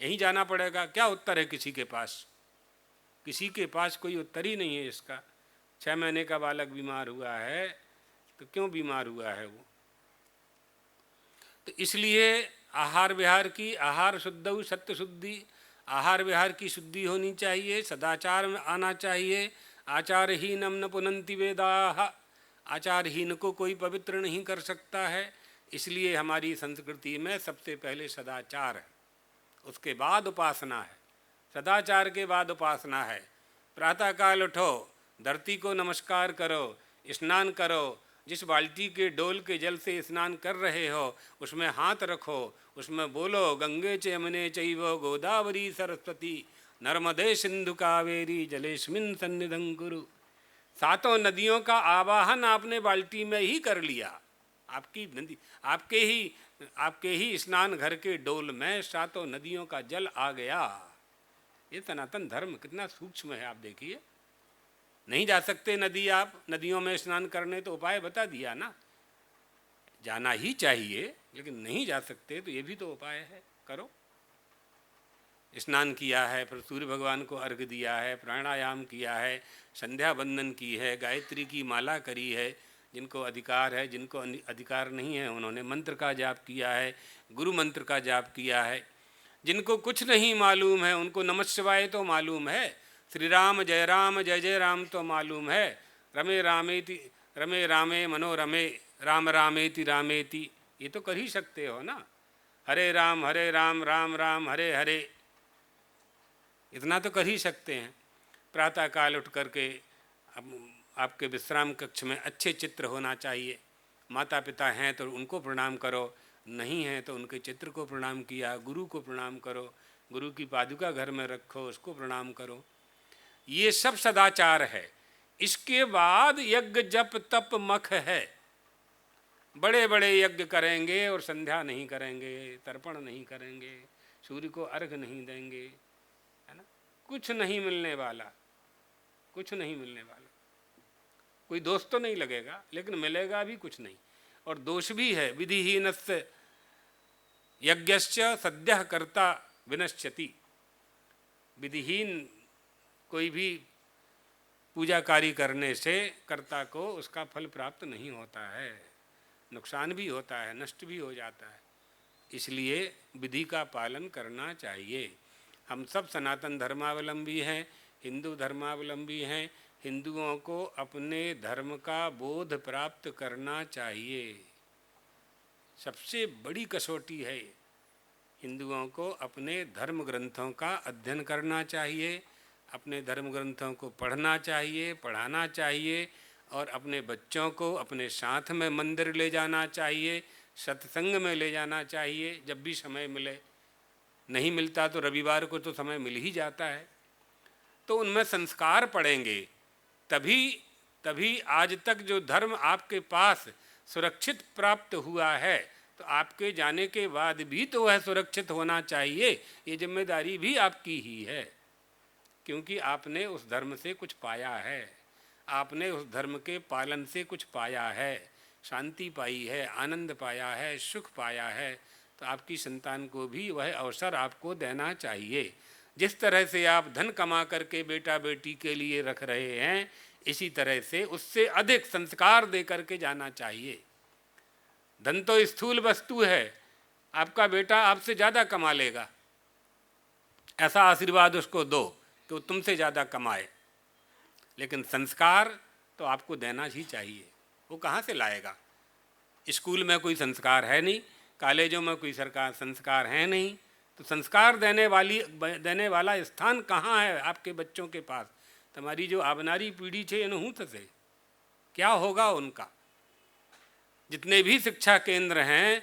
Speaker 1: यहीं जाना पड़ेगा। क्या उत्तर है किसी के पास? किसी के पास कोई उत्तर ही नहीं है इसका। 6 महीने का बालक बीमार हुआ है, तो क्यों बीमार हुआ है वो? तो इसलिए आहार विहार की, आहार शुद्ध सत्य शुद्धि, आहार विहार की शुद्धि होनी चाहिए, सदाचार में आना चाहिए। आचारहीनम न पुनन्ति वेदाः, आचारहीन को कोई पवित्र नहीं कर सकता है। इसलिए हमारी संस्कृति में सबसे पहले सदाचार है, उसके बाद उपासना है। सदाचार के बाद उपासना है। प्रातःकाल उठो, धरती को नमस्कार करो, स्नान करो, जिस बाल्टी के डोल के जल से स्नान कर रहे हो उसमें हाथ रखो, उसमें बोलो गंगे च यमुने चैव गोदावरी सरस्वती नर्मदे सिंधु कावेरी जलेस्मिन सन्निधं कुरु। सातों नदियों का आवाहन आपने बाल्टी में ही कर लिया। आपकी नदी, आपके ही स्नान घर के डोल में सातों नदियों का जल आ गया। ये सनातन धर्म कितना सूक्ष्म है, आप देखिए। नहीं जा सकते नदी, आप नदियों में स्नान करने, तो उपाय बता दिया ना। जाना ही चाहिए, लेकिन नहीं जा सकते तो ये भी तो उपाय है, करो। स्नान किया है, फिर सूर्य भगवान को अर्घ्य दिया है, प्राणायाम किया है, संध्या बंदन की है, गायत्री की माला करी है। जिनको अधिकार है, जिनको अधिकार नहीं है, उन्होंने मंत्र का जाप किया है, गुरु मंत्र का जाप किया है। जिनको कुछ नहीं मालूम है उनको नमः शिवाय तो मालूम है, श्री राम जय जय राम तो मालूम है, रमे रामे मनोरमे राम रामेति रामेति, ये तो कर ही सकते हो ना। हरे राम राम राम हरे हरे, इतना तो कर ही सकते हैं। प्रातःकाल उठ करके आपके विश्राम कक्ष में अच्छे चित्र होना चाहिए। माता पिता हैं तो उनको प्रणाम करो, नहीं हैं तो उनके चित्र को प्रणाम किया। गुरु को प्रणाम करो, गुरु की पादुका घर में रखो, उसको प्रणाम करो। ये सब सदाचार है। इसके बाद यज्ञ जप तप मख है। बड़े बड़े यज्ञ करेंगे और संध्या नहीं करेंगे, तर्पण नहीं करेंगे, सूर्य को अर्घ नहीं देंगे, है ना, कुछ नहीं मिलने वाला, कुछ नहीं मिलने वाला। कोई दोष तो नहीं लगेगा, लेकिन मिलेगा भी कुछ नहीं। और दोष भी है, विधिहीनस्य यज्ञस्य सद्यः कर्ता विनश्यति। विधिहीन कोई भी पूजा कार्य करने से कर्ता को उसका फल प्राप्त नहीं होता है, नुकसान भी होता है, नष्ट भी हो जाता है। इसलिए विधि का पालन करना चाहिए। हम सब सनातन धर्मावलंबी हैं, हिंदू धर्मावलंबी हैं। हिंदुओं को अपने धर्म का बोध प्राप्त करना चाहिए। सबसे बड़ी कसौटी है, हिंदुओं को अपने धर्म ग्रंथों का अध्ययन करना चाहिए, अपने धर्म ग्रंथों को पढ़ना चाहिए, पढ़ाना चाहिए, और अपने बच्चों को अपने साथ में मंदिर ले जाना चाहिए, सत्संग में ले जाना चाहिए जब भी समय मिले। नहीं मिलता तो रविवार को तो समय मिल ही जाता है, तो उनमें संस्कार पड़ेंगे। तभी आज तक जो धर्म आपके पास सुरक्षित प्राप्त हुआ है, तो आपके जाने के बाद भी तो वह सुरक्षित होना चाहिए। ये जिम्मेदारी भी आपकी ही है, क्योंकि आपने उस धर्म से कुछ पाया है, आपने उस धर्म के पालन से कुछ पाया है, शांति पाई है, आनंद पाया है, सुख पाया है। तो आपकी संतान को भी वह अवसर आपको देना चाहिए। जिस तरह से आप धन कमा करके बेटा बेटी के लिए रख रहे हैं, इसी तरह से उससे अधिक संस्कार दे करके जाना चाहिए। धन तो स्थूल वस्तु है, आपका बेटा आपसे ज़्यादा कमा लेगा, ऐसा आशीर्वाद उसको दो कि वो तुमसे ज़्यादा कमाए, लेकिन संस्कार तो आपको देना ही चाहिए। वो कहाँ से लाएगा? स्कूल में कोई संस्कार है नहीं, कॉलेजों में कोई सरकार संस्कार है नहीं, तो संस्कार देने वाला स्थान कहाँ है आपके बच्चों के पास? तुम्हारी जो आवनारी पीढ़ी छे एनहूँ थसे, क्या होगा उनका? जितने भी शिक्षा केंद्र हैं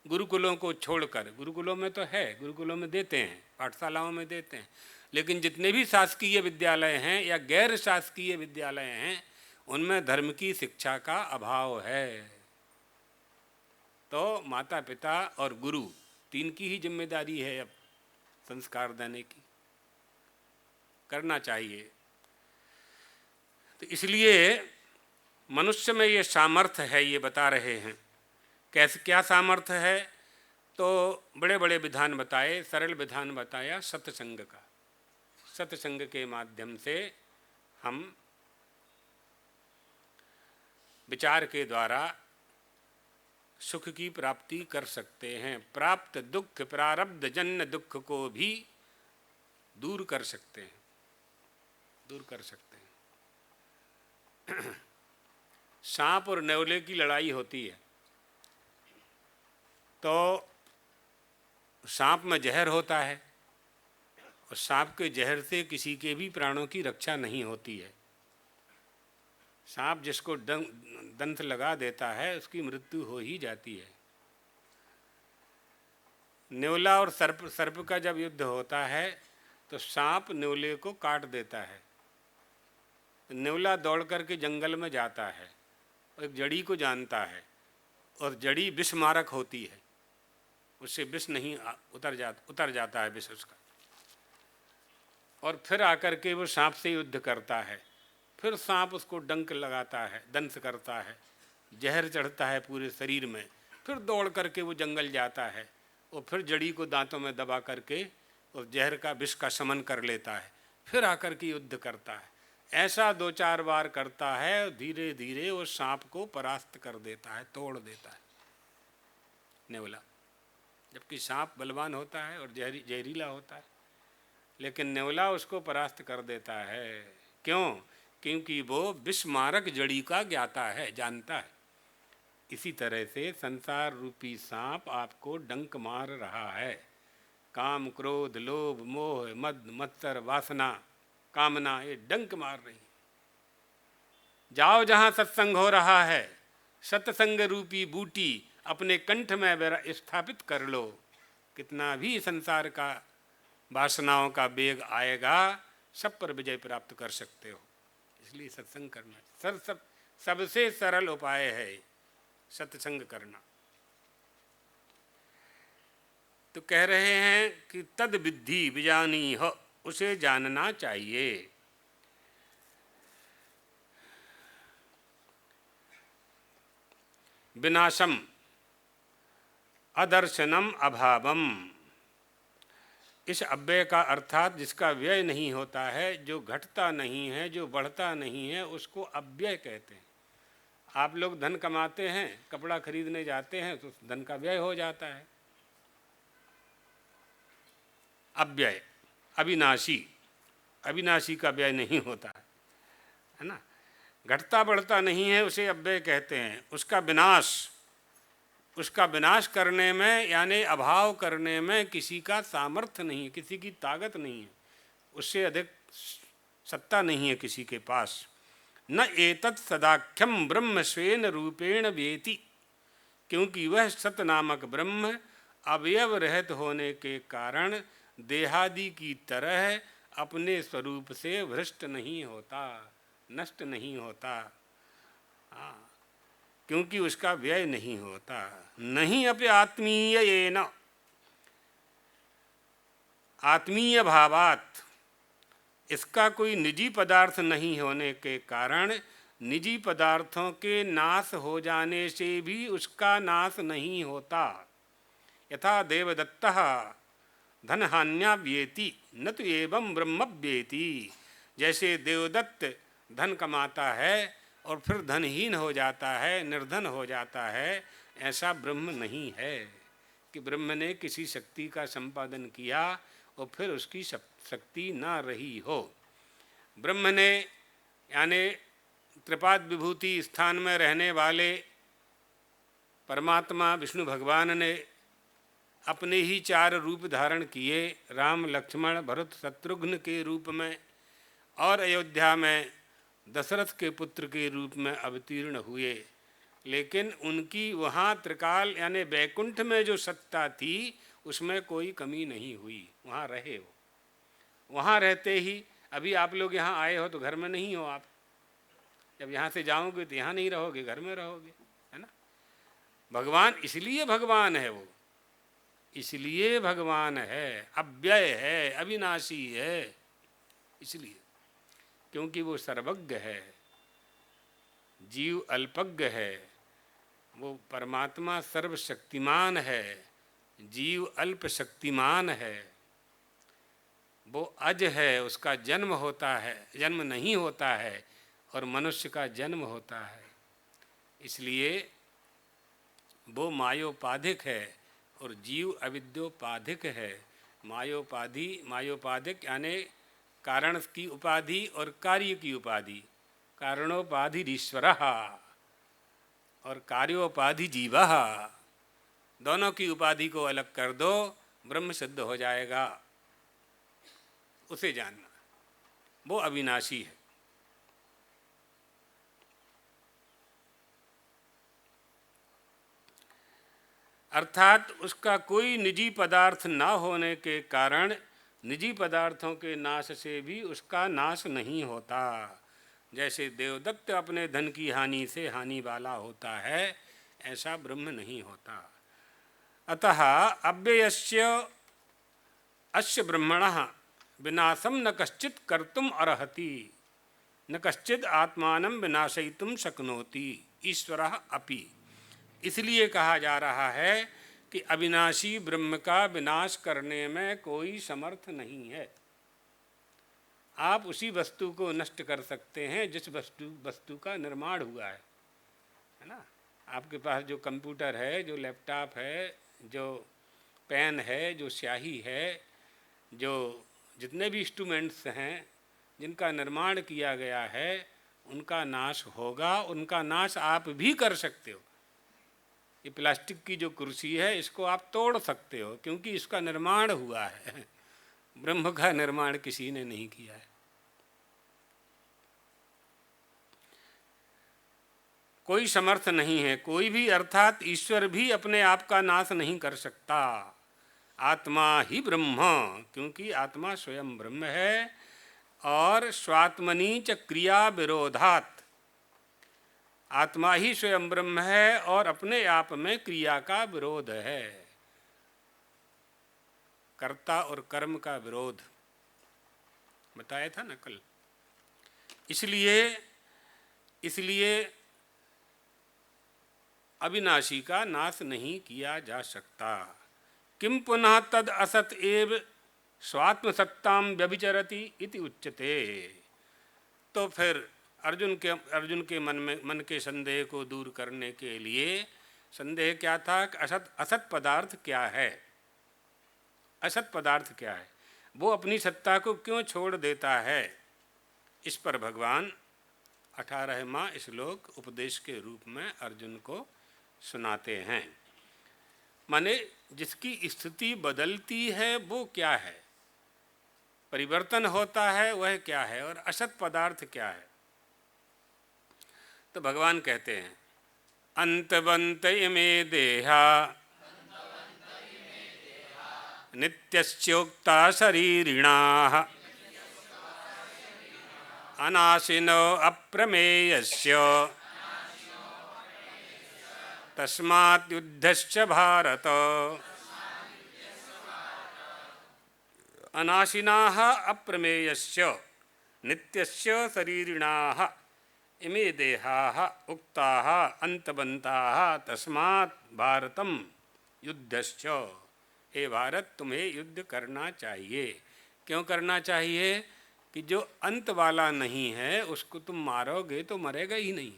Speaker 1: गुरुकुलों को छोड़कर, गुरुकुलों में तो है, गुरुकुलों में देते हैं, पाठशालाओं में देते हैं, लेकिन जितने भी शासकीय विद्यालय हैं या गैर शासकीय विद्यालय हैं, उनमें धर्म की शिक्षा का अभाव है। तो माता पिता और गुरु तीन की ही जिम्मेदारी है अब संस्कार देने की, करना चाहिए। तो इसलिए मनुष्य में ये सामर्थ्य है, ये बता रहे हैं। कैसे, क्या सामर्थ्य है? तो बड़े बड़े विधान बताए, सरल विधान बताया सत्संग का। सत्संग के माध्यम से हम विचार के द्वारा सुख की प्राप्ति कर सकते हैं। प्राप्त दुख, प्रारब्ध जन्य दुख को भी दूर कर सकते हैं, दूर कर सकते हैं। सांप और नेवले की लड़ाई होती है, तो सांप में जहर होता है, और सांप के जहर से किसी के भी प्राणों की रक्षा नहीं होती है। सांप जिसको दंत लगा देता है उसकी मृत्यु हो ही जाती है। नेवला और सर्प का जब युद्ध होता है तो सांप नेवले को काट देता है। नेवला दौड़ करके जंगल में जाता है और एक जड़ी को जानता है और जड़ी विष मारक होती है, उससे विष नहीं उतर जाता है विष उसका। और फिर आकर के वो सांप से युद्ध करता है। फिर सांप उसको डंक लगाता है, दंश करता है, जहर चढ़ता है पूरे शरीर में। फिर दौड़ करके वो जंगल जाता है और फिर जड़ी को दांतों में दबा करके और जहर का विष का शमन कर लेता है। फिर आकर के युद्ध करता है। ऐसा 2-4 बार करता है और धीरे धीरे वो सांप को परास्त कर देता है, तोड़ देता है नेवला। जबकि सांप बलवान होता है और जहरीला होता है, लेकिन नेवला उसको परास्त कर देता है। क्यों? क्योंकि वो विषमारक जड़ी का ज्ञाता है, जानता है। इसी तरह से संसार रूपी सांप आपको डंक मार रहा है। काम, क्रोध, लोभ, मोह, मद, मत्सर, वासना, कामना, ये डंक मार रही। जाओ जहाँ सत्संग हो रहा है, सत्संग रूपी बूटी अपने कंठ में स्थापित कर लो। कितना भी संसार का वासनाओं का बेग आएगा, सब पर विजय प्राप्त कर सकते हो। इसलिए सत्संग करना सबसे सरल उपाय है, सत्संग करना। तो कह रहे हैं कि तद विद्धि विजानी हो, उसे जानना चाहिए। विनाशम अदर्शनम अभावम, इस अव्यय का अर्थात जिसका व्यय नहीं होता है, जो घटता नहीं है, जो बढ़ता नहीं है, उसको अव्यय कहते हैं। आप लोग धन कमाते हैं, कपड़ा खरीदने जाते हैं तो धन का व्यय हो जाता है। अव्यय, अविनाशी, अविनाशी का व्यय नहीं होता है ना। घटता बढ़ता नहीं है, उसे अव्यय कहते हैं। उसका विनाश करने में यानी अभाव करने में किसी का सामर्थ्य नहीं है, किसी की ताकत नहीं है, उससे अधिक सत्ता नहीं है किसी के पास। न एतत् सदाख्यम ब्रह्म स्वेन रूपेण वेति, क्योंकि वह सत नामक ब्रह्म अवयव रहित होने के कारण देहादि की तरह अपने स्वरूप से भ्रष्ट नहीं होता, नष्ट नहीं होता। हाँ, क्योंकि उसका व्यय नहीं होता। नहीं अपि आत्मीयेन, आत्मीय भावात, इसका कोई निजी पदार्थ नहीं होने के कारण निजी पदार्थों के नाश हो जाने से भी उसका नाश नहीं होता। यथा देवदत्तः धनहान्या व्येति न तो एवं ब्रह्म व्येति, जैसे देवदत्त धन कमाता है और फिर धनहीन हो जाता है, निर्धन हो जाता है, ऐसा ब्रह्म नहीं है कि ब्रह्म ने किसी शक्ति का संपादन किया और फिर उसकी शक्ति ना रही हो। ब्रह्म ने यानी त्रिपाद विभूति स्थान में रहने वाले परमात्मा विष्णु भगवान ने अपने ही 4 रूप धारण किए, राम, लक्ष्मण, भरत, शत्रुघ्न के रूप में, और अयोध्या में दशरथ के पुत्र के रूप में अवतीर्ण हुए। लेकिन उनकी वहाँ त्रिकाल यानी वैकुंठ में जो सत्ता थी उसमें कोई कमी नहीं हुई, वहाँ रहे हो। वहाँ रहते ही, अभी आप लोग यहाँ आए हो तो घर में नहीं हो आप, जब यहाँ से जाओगे तो यहाँ नहीं रहोगे, घर में रहोगे, है ना। भगवान इसलिए भगवान है, वो इसलिए भगवान है, अव्यय है, अविनाशी है, इसलिए क्योंकि वो सर्वज्ञ है, जीव अल्पज्ञ है। वो परमात्मा सर्वशक्तिमान है, जीव अल्प शक्तिमान है। वो अज है, उसका जन्म होता है, जन्म नहीं होता है, और मनुष्य का जन्म होता है। इसलिए वो मायोपाधिक है और जीव अविद्योपाधिक है। मायोपाधिक यानी कारण की उपाधि और कार्य की उपाधि। कारणोपाधि ईश्वरः और कार्योपाधि जीवः, दोनों की उपाधि को अलग कर दो, ब्रह्म सिद्ध हो जाएगा। उसे जानना, वो अविनाशी है। अर्थात उसका कोई निजी पदार्थ ना होने के कारण निजी पदार्थों के नाश से भी उसका नाश नहीं होता। जैसे देवदत्त अपने धन की हानि से हानि वाला होता है, ऐसा ब्रह्म नहीं होता। अतः अव्ययस्य अस्य ब्रह्मणः विनाशम न कश्चित् कर्तुम अर्हति, न कश्चित् आत्मानं विनाशयितुम शक्नोति ईश्वरः अपि। इसलिए कहा जा रहा है कि अविनाशी ब्रह्म का विनाश करने में कोई समर्थ नहीं है। आप उसी वस्तु को नष्ट कर सकते हैं जिस वस्तु का निर्माण हुआ है ना। आपके पास जो कंप्यूटर है, जो लैपटॉप है, जो पेन है, जो स्याही है, जो जितने भी इंस्ट्रूमेंट्स हैं जिनका निर्माण किया गया है, उनका नाश होगा। उनका नाश आप भी कर सकते हो। ये प्लास्टिक की जो कुर्सी है, इसको आप तोड़ सकते हो क्योंकि इसका निर्माण हुआ है। ब्रह्म का निर्माण किसी ने नहीं किया है। कोई समर्थ नहीं है, कोई भी, अर्थात ईश्वर भी अपने आप का नाश नहीं कर सकता। आत्मा ही ब्रह्म, क्योंकि आत्मा स्वयं ब्रह्म है। और स्वात्मनि च क्रिया विरोधात्, आत्मा ही स्वयं ब्रह्म है और अपने आप में क्रिया का विरोध है। कर्ता और कर्म का विरोध बताया था ना कल। इसलिए अविनाशी का नाश नहीं किया जा सकता। किम पुनः तद असत एव स्वात्मसत्ताम व्यभिचरति इति उच्यते। तो फिर अर्जुन के मन के संदेह को दूर करने के लिए, संदेह क्या था कि असत पदार्थ क्या है, असत पदार्थ क्या है, वो अपनी सत्ता को क्यों छोड़ देता है। इस पर भगवान 18वां श्लोक उपदेश के रूप में अर्जुन को सुनाते हैं। माने जिसकी स्थिति बदलती है वो क्या है, परिवर्तन होता है वह क्या है, और असत पदार्थ क्या है। तो भगवान कहते हैं अंतवंत इमे देहा नित्यस्योक्ता शरीरिणाः अनाशिनो अप्रमेयस्य तस्मात् युद्धस्य भारत। अनाशिनाः अप्रमेयस्य नित्यस्य शरीरिणाः इमे देहाः उक्ताः अंतवन्ताः तस्मात् भारतम युद्धस्य। हे भारत, तुम्हें युद्ध करना चाहिए। क्यों करना चाहिए? कि जो अंत वाला नहीं है उसको तुम मारोगे तो मरेगा ही नहीं,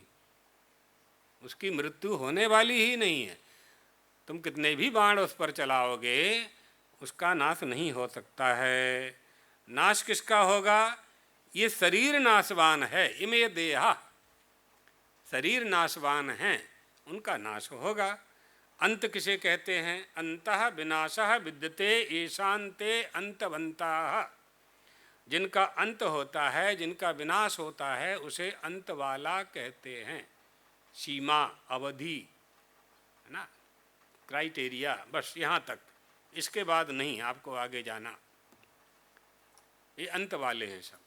Speaker 1: उसकी मृत्यु होने वाली ही नहीं है। तुम कितने भी बाण उस पर चलाओगे उसका नाश नहीं हो सकता है। नाश किसका होगा? ये शरीर नाशवान है। इमे देहा, शरीर नाशवान हैं, उनका नाश होगा। अंत किसे कहते हैं? अंतः विनाशः विद्यते येषान्ते अंतवन्ताः। जिनका अंत होता है, जिनका विनाश होता है, उसे अंत वाला कहते हैं। सीमा, अवधि, है ना, क्राइटेरिया, बस यहाँ तक, इसके बाद नहीं आपको आगे जाना। ये अंत वाले हैं सब,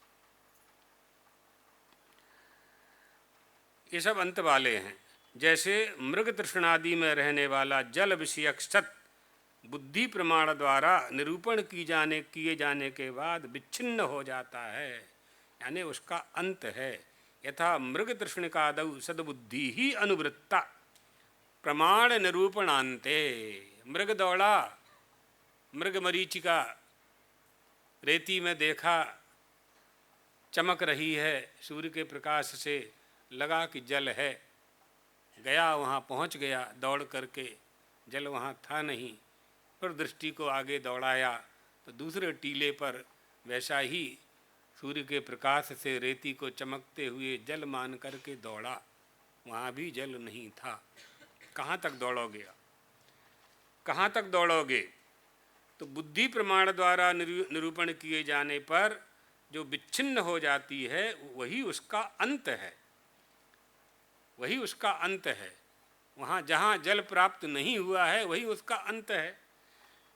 Speaker 1: ये सब अंत वाले हैं। जैसे मृग तृष्णादि में रहने वाला जल विषयक सत बुद्धि प्रमाण द्वारा निरूपण किए जाने के बाद विच्छिन्न हो जाता है, यानी उसका अंत है। यथा मृग तृष्णिकादौ सद्बुद्धि ही अनुवृत्ता प्रमाण निरूपणान्ते। मृग दौड़ा, मृग मरीचिका रेती में देखा चमक रही है, सूर्य के प्रकाश से लगा कि जल है, गया, वहाँ पहुँच गया दौड़ करके, जल वहाँ था नहीं, पर दृष्टि को आगे दौड़ाया तो दूसरे टीले पर वैसा ही सूर्य के प्रकाश से रेती को चमकते हुए जल मान करके दौड़ा, वहाँ भी जल नहीं था। कहाँ तक दौड़ोगे? कहाँ तक दौड़ोगे? तो बुद्धि प्रमाण द्वारा निरूपण किए जाने पर जो विच्छिन्न हो जाती है वही उसका अंत है, वही उसका अंत है। वहाँ जहाँ जल प्राप्त नहीं हुआ है वही उसका अंत है।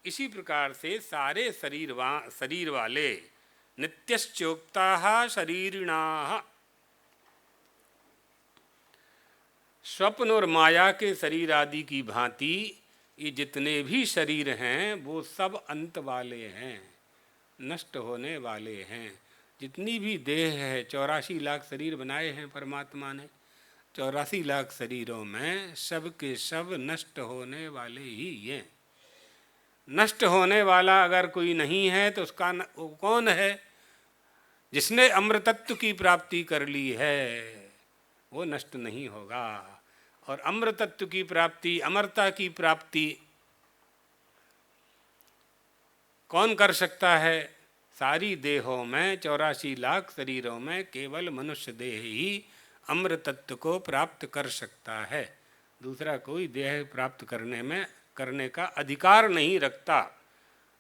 Speaker 1: इसी प्रकार से सारे शरीर वाले नित्यश्चोक्ता शरीरिणाः, स्वप्न और माया के शरीर आदि की भांति ये जितने भी शरीर हैं वो सब अंत वाले हैं, नष्ट होने वाले हैं। जितनी भी देह है, 84 लाख शरीर बनाए हैं परमात्मा ने, 84 लाख शरीरों में सब के सब नष्ट होने वाले ही हैं। नष्ट होने वाला अगर कोई नहीं है तो उसका वो कौन है? जिसने अमृतत्व की प्राप्ति कर ली है वो नष्ट नहीं होगा। और अमृतत्व की प्राप्ति, अमरता की प्राप्ति कौन कर सकता है? सारी देहों में, 84 लाख शरीरों में केवल मनुष्य देह ही अमृतत्व को प्राप्त कर सकता है। दूसरा कोई देह प्राप्त करने का अधिकार नहीं रखता।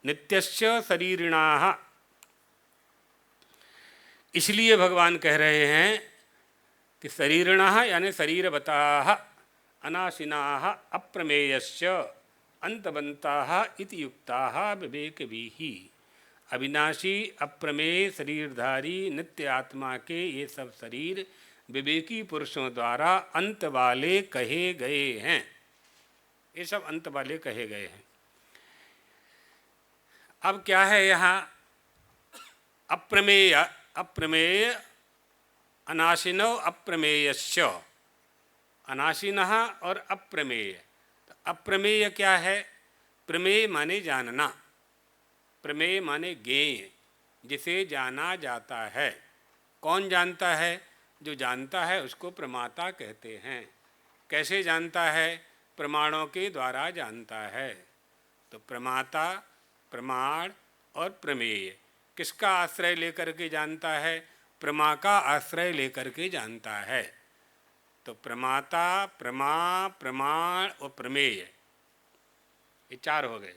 Speaker 1: नित्यस्य शरीरिणाः, इसलिए भगवान कह रहे हैं कि शरीरिणाः यानी शरीरवताः अनाशिनाः अप्रमेयस्य अंतवंताः इति युक्ताः विवेकभिः। अविनाशी अप्रमेय शरीरधारी नित्य आत्मा के ये सब शरीर विवेकी पुरुषों द्वारा अंत वाले कहे गए हैं। ये सब अंत वाले कहे गए हैं। अब क्या है यहाँ? अप्रमेय अनाशिनो अप्रमेयस्य, अनाशिनः और अप्रमेय। तो अप्रमेय क्या है? प्रमेय माने जानना, प्रमेय माने ज्ञेय, जिसे जाना जाता है। कौन जानता है? जो जानता है उसको प्रमाता कहते हैं। कैसे जानता है? प्रमाणों के द्वारा जानता है। तो प्रमाता, प्रमाण और प्रमेय किसका आश्रय लेकर के जानता है? प्रमा का आश्रय लेकर के जानता है। तो प्रमाता, प्रमा, प्रमाण और प्रमेय, ये चार हो गए।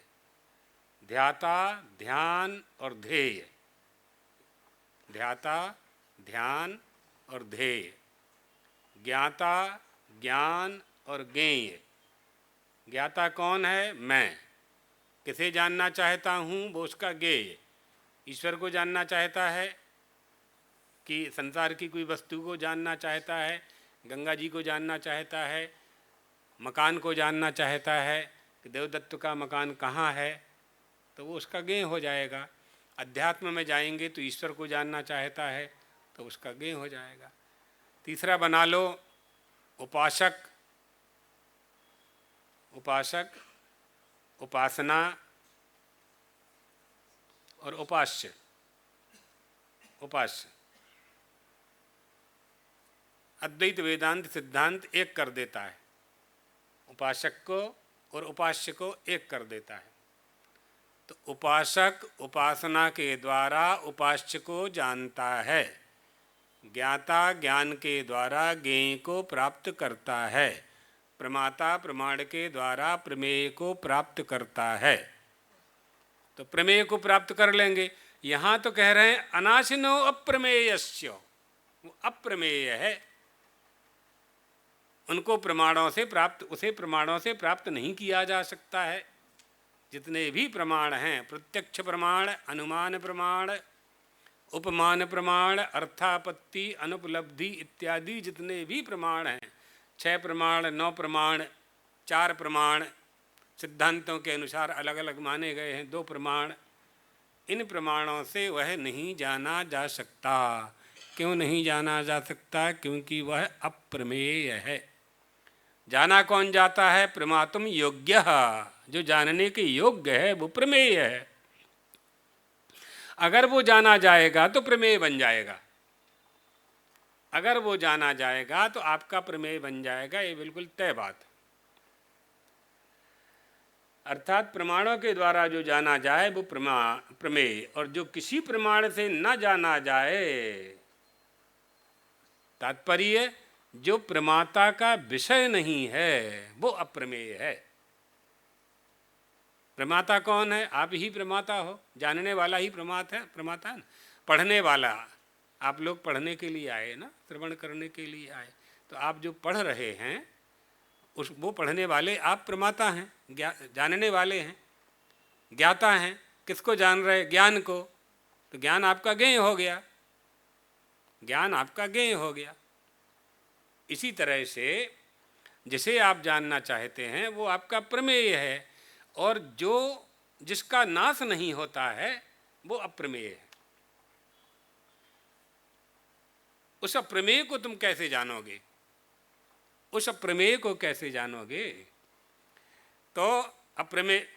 Speaker 1: ध्याता, ध्यान और ध्येय। ध्याता, ध्यान और ध्येय। ज्ञाता, ज्ञान और ज्ञेय। ज्ञाता कौन है? मैं। किसे जानना चाहता हूँ वो उसका ज्ञेय। ईश्वर को जानना चाहता है कि संसार की कोई वस्तु को जानना चाहता है, गंगा जी को जानना चाहता है, मकान को जानना चाहता है कि देवदत्त का मकान कहाँ है, तो वो उसका ज्ञेय हो जाएगा। अध्यात्म में जाएंगे तो ईश्वर को जानना चाहता है तो उसका ज्ञेय हो जाएगा। तीसरा बना लो उपासक, उपासक, उपासना और उपास्य। उपास्य अद्वैत वेदांत सिद्धांत एक कर देता है, उपासक को और उपास्य को एक कर देता है। तो उपासक उपासना के द्वारा उपास्य को जानता है, ज्ञाता ज्ञान के द्वारा ज्ञेय को प्राप्त करता है, प्रमाता प्रमाण के द्वारा प्रमेय को प्राप्त करता है। तो प्रमेय को प्राप्त कर लेंगे। यहाँ तो कह रहे हैं अनाशिनो अप्रमेयस्य, वो अप्रमेय है, उनको प्रमाणों से प्राप्त, उसे प्रमाणों से प्राप्त नहीं किया जा सकता है। जितने भी प्रमाण हैं, प्रत्यक्ष प्रमाण, अनुमान प्रमाण, उपमान प्रमाण, अर्थापत्ति, अनुपलब्धि इत्यादि जितने भी प्रमाण हैं, 6 प्रमाण, 9 प्रमाण, 4 प्रमाण, सिद्धांतों के अनुसार अलग अलग माने गए हैं 2 प्रमाण, इन प्रमाणों से वह नहीं जाना जा सकता। क्यों नहीं जाना जा सकता? क्योंकि वह अप्रमेय है। जाना कौन जाता है? प्रमातुम योग्य, जो जानने के योग्य है वो प्रमेय है। अगर वो जाना जाएगा तो प्रमेय बन जाएगा, अगर वो जाना जाएगा तो आपका प्रमेय बन जाएगा, ये बिल्कुल तय बात है। अर्थात प्रमाणों के द्वारा जो जाना जाए वो प्रमेय, और जो किसी प्रमाण से न जाना जाए, तात्पर्य जो प्रमाता का विषय नहीं है वो अप्रमेय है। प्रमाता कौन है? आप ही प्रमाता हो, जानने वाला ही प्रमाता है ना। पढ़ने वाला, आप लोग पढ़ने के लिए आए ना, श्रवण करने के लिए आए, तो आप जो पढ़ रहे हैं उस वो पढ़ने वाले आप प्रमाता हैं, जानने वाले हैं, ज्ञाता हैं। किसको जान रहे? ज्ञान को। तो ज्ञान आपका ज्ञेय हो गया, ज्ञान आपका ज्ञेय हो गया। इसी तरह से जिसे आप जानना चाहते हैं वो आपका प्रमेय है, और जो जिसका नाश नहीं होता है वो अप्रमेय है। उस अप्रमेय को तुम कैसे जानोगे? उस अप्रमेय को कैसे जानोगे? तो अप्रमेय,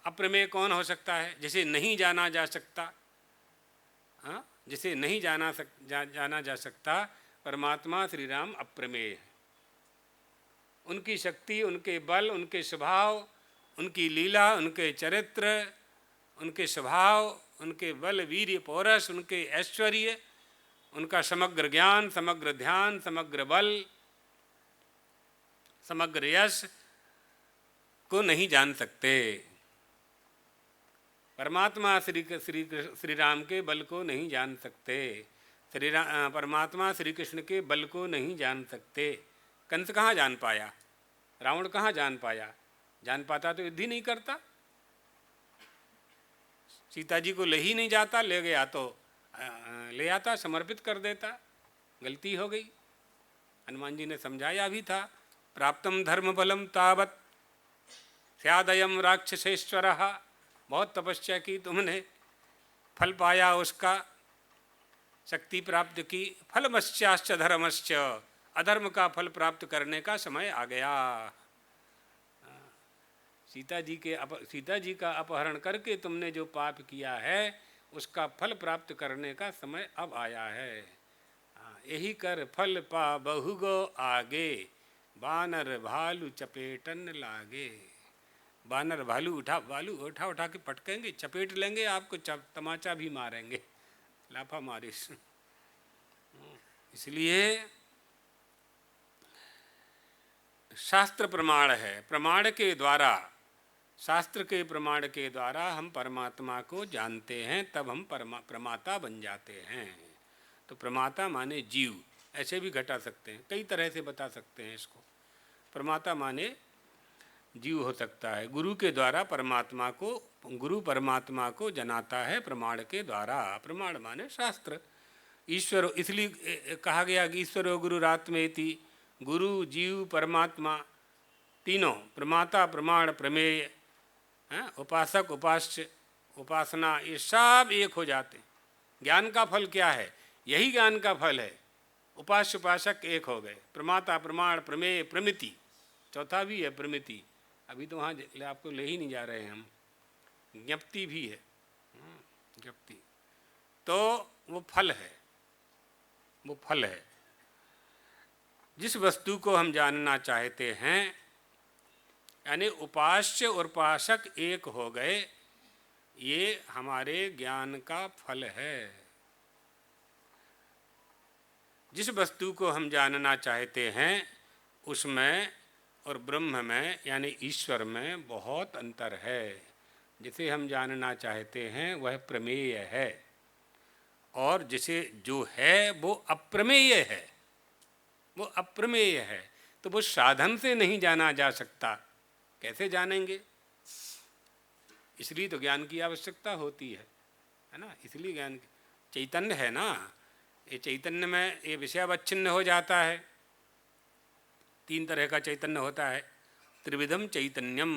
Speaker 1: अप्रमेय कौन हो सकता है? जिसे नहीं जाना जा सकता, हाँ, जिसे नहीं जाना जा सकता, परमात्मा श्री राम अप्रमेय है। उनकी शक्ति, उनके बल, उनके स्वभाव, उनकी लीला, उनके चरित्र, उनके स्वभाव, उनके बल, वीर्य, पौरस, उनके ऐश्वर्य, उनका समग्र ज्ञान, समग्र ध्यान, समग्र बल, समग्र यश को नहीं जान सकते। परमात्मा श्री राम के बल को नहीं जान सकते। परमात्मा श्री कृष्ण के बल को नहीं जान सकते। कंस कहाँ जान पाया? रावण कहाँ जान पाया? जान पाता तो युद्ध ही नहीं करता। सीता जी को ले ही नहीं जाता, ले गया तो ले आता, समर्पित कर देता। गलती हो गई। हनुमान जी ने समझाया भी था, प्राप्तम धर्म बलम तावत स्यादयम राक्षसेश्वरः। बहुत तपस्या की तुमने, फल पाया उसका, शक्ति प्राप्त की। फलमश्चाश्च धर्मश्च, अधर्म का फल प्राप्त करने का समय आ गया। सीता जी का अपहरण करके तुमने जो पाप किया है उसका फल प्राप्त करने का समय अब आया है। यही कर फल पा बहुगो आगे, बानर भालू चपेटन लागे। बानर भालू उठा के पटकेंगे, चपेट लेंगे आपको, तमाचा भी मारेंगे, लाफा मारिश। इसलिए शास्त्र प्रमाण है। प्रमाण के द्वारा, शास्त्र के प्रमाण के द्वारा हम परमात्मा को जानते हैं, तब हम प्रमाता बन जाते हैं। तो प्रमाता माने जीव, ऐसे भी घटा सकते हैं, कई तरह से बता सकते हैं इसको। प्रमाता माने जीव हो सकता है। गुरु के द्वारा परमात्मा को, गुरु परमात्मा को जनाता है प्रमाण के द्वारा। प्रमाण माने शास्त्र। ईश्वर, इसलिए कहा गया कि ईश्वरो गुरुरात्मेति, गुरु जीव परमात्मा तीनों, प्रमाता प्रमाण प्रमेय, उपासक उपास्य उपासना, ये सब एक हो जाते हैं। ज्ञान का फल क्या है? यही ज्ञान का फल है। उपास्य उपासक एक हो गए। प्रमाता प्रमाण प्रमेय प्रमिति, चौथा भी है प्रमिति, अभी तो वहाँ आपको ले ही नहीं जा रहे हैं हम। ज्ञप्ति भी है, ज्ञप्ति। तो वो फल है, वो फल है। जिस वस्तु को हम जानना चाहते हैं, यानी उपास्य और उपासक एक हो गए, ये हमारे ज्ञान का फल है। जिस वस्तु को हम जानना चाहते हैं उसमें और ब्रह्म में यानी ईश्वर में बहुत अंतर है। जिसे हम जानना चाहते हैं वह प्रमेय है, और जिसे जो है वो अप्रमेय है, वो अप्रमेय है। तो वो साधन से नहीं जाना जा सकता, कैसे जानेंगे? इसलिए तो ज्ञान की आवश्यकता होती है ना। इसलिए ज्ञान, चैतन्य है ना, ये चैतन्य में ये विषयावच्छिन्न हो जाता है। तीन तरह का चैतन्य होता है, त्रिविधम चैतन्यम,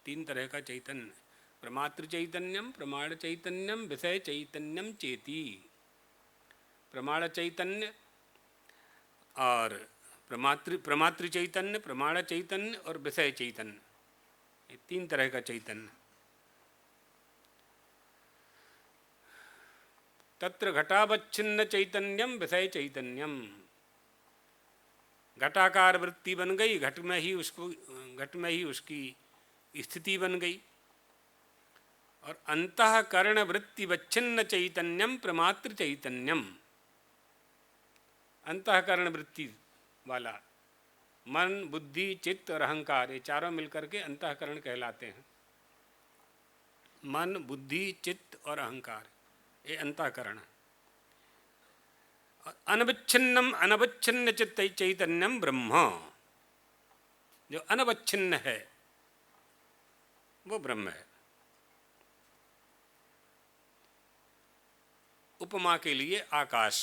Speaker 1: तीन तरह का चैतन्य, प्रमातृ चैतन्यम, प्रमाण चैतन्यम, विषय चैतन्यम चेति। प्रमाण चैतन्य और प्रमातृ चैतन्य, प्रमाण चैतन्य और विषय चैतन्य, ये तीन तरह का चैतन्य। तत्र घटावच्छिन्न चैतन्यम विषय चैतन्यम। घटाकार वृत्ति बन गई, घट में ही उसकी स्थिति बन गई। और अंतःकरण वृत्ति वच्छिन्न चैतन्यम प्रमातृ चैतन्यम। अंतःकरण वृत्ति वाला मन, बुद्धि, चित्त और अहंकार, ये चारों मिलकर के अंतःकरण कहलाते हैं। मन, बुद्धि, चित्त और अहंकार, ये अंतःकरण। अनविच्छिन्नम अनविच्छिन्न चित्त चैतन्यम ब्रह्म। जो अनवच्छिन्न है, वो ब्रह्म है। उपमा के लिए आकाश,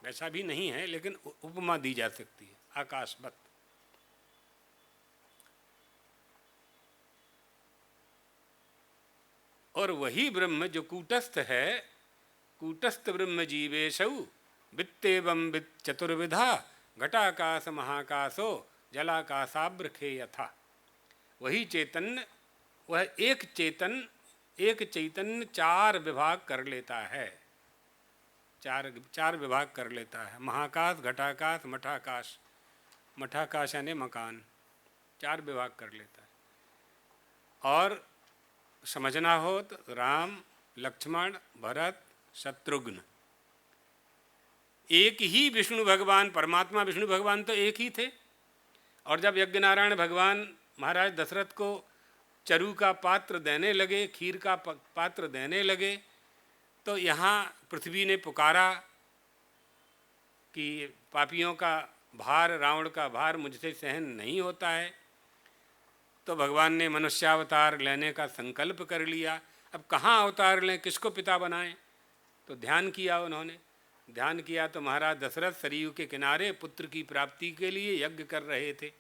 Speaker 1: वैसा भी नहीं है लेकिन उपमा दी जा सकती है, आकाशवत। और वही ब्रह्म जो कूटस्थ है, कूटस्थ ब्रह्म जीवेशौ वित्तेवं वित् चतुर्विधा घटाकाश महाकाशो जलाकाशाब्रखे यथा। वही चैतन्य, वह एक चैतन्य चार विभाग कर लेता है, चार विभाग कर लेता है। महाकाश, घटाकाश, मठाकाश, मठाकाश यानी मकान, चार विभाग कर लेता है। और समझना हो तो राम, लक्ष्मण, भरत, शत्रुघ्न, एक ही विष्णु भगवान, परमात्मा विष्णु भगवान तो एक ही थे। और जब यज्ञनारायण भगवान महाराज दशरथ को चरु का पात्र देने लगे, खीर का पात्र देने लगे, तो यहाँ पृथ्वी ने पुकारा कि पापियों का भार, रावण का भार मुझसे सहन नहीं होता है। तो भगवान ने मनुष्यावतार लेने का संकल्प कर लिया। अब कहाँ अवतार लें, किसको पिता बनाएं? तो ध्यान किया उन्होंने। ध्यान किया तो महाराज दशरथ सरयू के किनारे पुत्र की प्राप्ति के लिए यज्ञ कर रहे थे,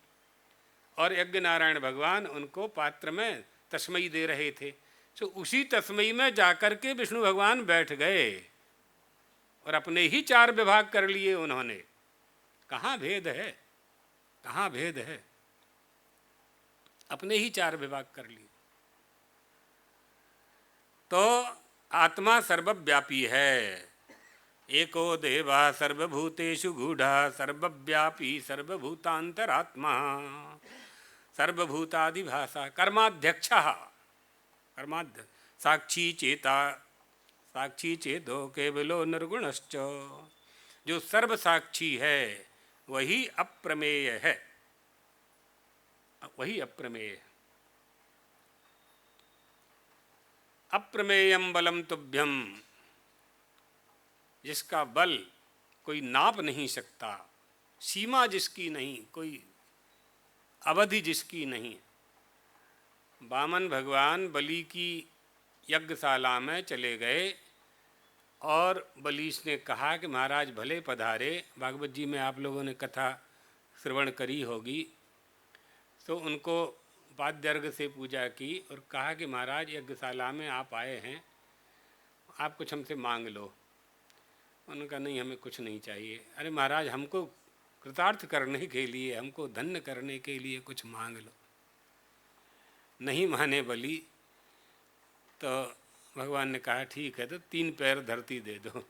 Speaker 1: और यज्ञ नारायण भगवान उनको पात्र में तस्मई दे रहे थे। तो उसी तस्मई में जाकर के विष्णु भगवान बैठ गए और अपने ही चार विभाग कर लिए उन्होंने। कहाँ भेद है, कहाँ भेद है? अपने ही चार विभाग कर लिए। तो आत्मा सर्वव्यापी है। एको देवा सर्वभूतेषु गूढ़ा सर्वव्यापी सर्वभूतांतरात्मा सर्वभूतादिभाषा कर्माध्यक्षः, साक्षी चेता, साक्षी चेतो केवलो निर्गुणश्च। जो सर्व साक्षी है वही अप्रमेय है, वही अप्रमेय है। अप्रमेयम बलम तुभ्यम, जिसका बल कोई नाप नहीं सकता, सीमा जिसकी नहीं, कोई अवधि जिसकी नहीं। वामन भगवान बलि की यज्ञशाला में चले गए और बलीस ने कहा कि महाराज भले पधारे। भागवत जी में आप लोगों ने कथा श्रवण करी होगी। तो उनको वाद्यर्घ से पूजा की और कहा कि महाराज यज्ञशाला में आप आए हैं, आप कुछ हमसे मांग लो। उन्होंने कहा नहीं, हमें कुछ नहीं चाहिए। अरे महाराज, हमको कृतार्थ करने के लिए, हमको धन्य करने के लिए कुछ मांग लो। नहीं माने बलि। तो भगवान ने कहा ठीक है, तो 3 पैर धरती दे दो।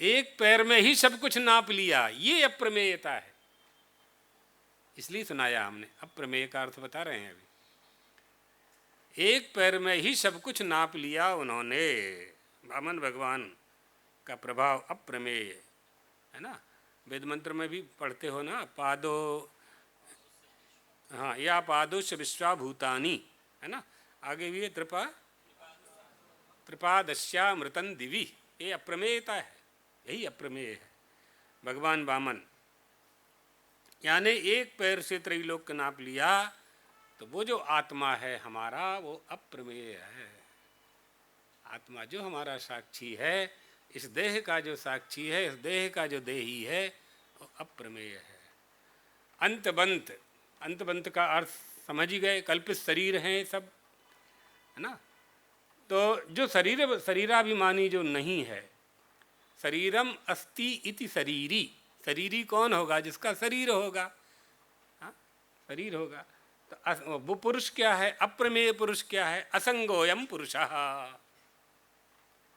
Speaker 1: एक पैर में ही सब कुछ नाप लिया, ये अप्रमेयता है। इसलिए सुनाया हमने, अप्रमेय का अर्थ बता रहे हैं अभी। एक पैर में ही सब कुछ नाप लिया उन्होंने। वामन भगवान का प्रभाव अप्रमेय है ना। वेद मंत्र में भी पढ़ते हो ना, पादो, हाँ, या पादोश विश्वाभूतानि, है ना। आगे भी त्रिपादस्यामृतं दिवि, ये अप्रमेयता है, यही अप्रमेय है। भगवान वामन यानी एक पैर से त्रैलोक्य नाप लिया। तो वो जो आत्मा है हमारा, वो अप्रमेय है। आत्मा जो हमारा साक्षी है, इस देह का जो साक्षी है, इस देह का जो देही है, वो अप्रमेय है। अंतबंत, अंतबंत का अर्थ समझ ही गए, कल्पित शरीर हैं सब, है ना। तो जो शरीराभिमानी जो नहीं है, शरीरम अस्ति इति शरीरी, शरीरी कौन होगा? जिसका शरीर होगा, हाँ, शरीर होगा। तो वो पुरुष क्या है? अप्रमेय पुरुष क्या है? असंगोयम पुरुषः,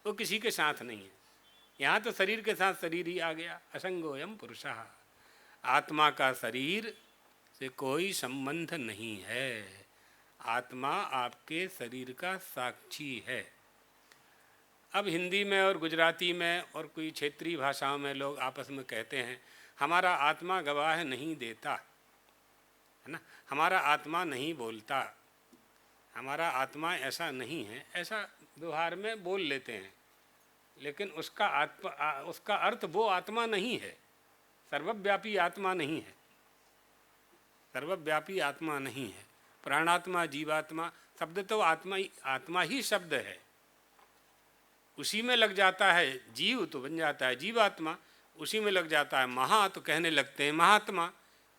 Speaker 1: वो किसी के साथ नहीं है। यहाँ तो शरीर के साथ शरीर ही आ गया, असंगोयम पुरुषः। आत्मा का शरीर से कोई संबंध नहीं है। आत्मा आपके शरीर का साक्षी है। अब हिंदी में और गुजराती में और कोई क्षेत्रीय भाषाओं में लोग आपस में कहते हैं हमारा आत्मा गवाह नहीं देता, है ना, हमारा आत्मा नहीं बोलता, हमारा आत्मा ऐसा नहीं है, ऐसा व्यवहार में बोल लेते हैं। लेकिन उसका अर्थ वो आत्मा नहीं है, सर्वव्यापी आत्मा नहीं है। सर्वव्यापी आत्मा नहीं है। प्राणात्मा, जीवात्मा शब्द तो आत्मा ही शब्द है, उसी में लग जाता है जीव तो बन जाता है जीवात्मा, उसी में लग जाता है महा तो कहने लगते हैं महात्मा,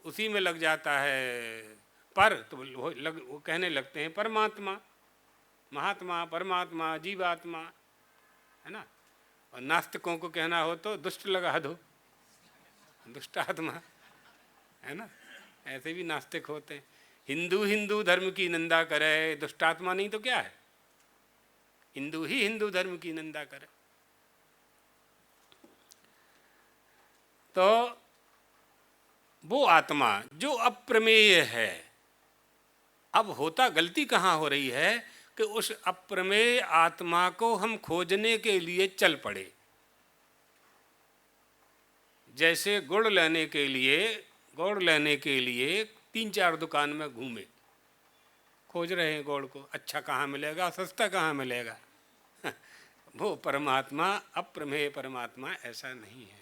Speaker 1: उसी में लग जाता है पर तो वो कहने लगते हैं परमात्मा। महात्मा, परमात्मा, जीवात्मा, है ना। और नास्तिकों को कहना हो तो दुष्ट लगा दो, दुष्ट आत्मा, है ना। ऐसे भी नास्तिक होते हैं। हिंदू हिंदू धर्म की निंदा करे, दुष्टात्मा नहीं तो क्या है, हिंदू ही हिंदू धर्म की निंदा करे। तो वो आत्मा जो अप्रमेय है, अब होता गलती कहाँ हो रही है कि उस अप्रमेय आत्मा को हम खोजने के लिए चल पड़े। जैसे गुड़ लेने के लिए 3-4 दुकान में घूमे, खोज रहे हैं गुड़ को, अच्छा कहाँ मिलेगा, सस्ता कहाँ मिलेगा। वो परमात्मा, अप्रमेय परमात्मा ऐसा नहीं है।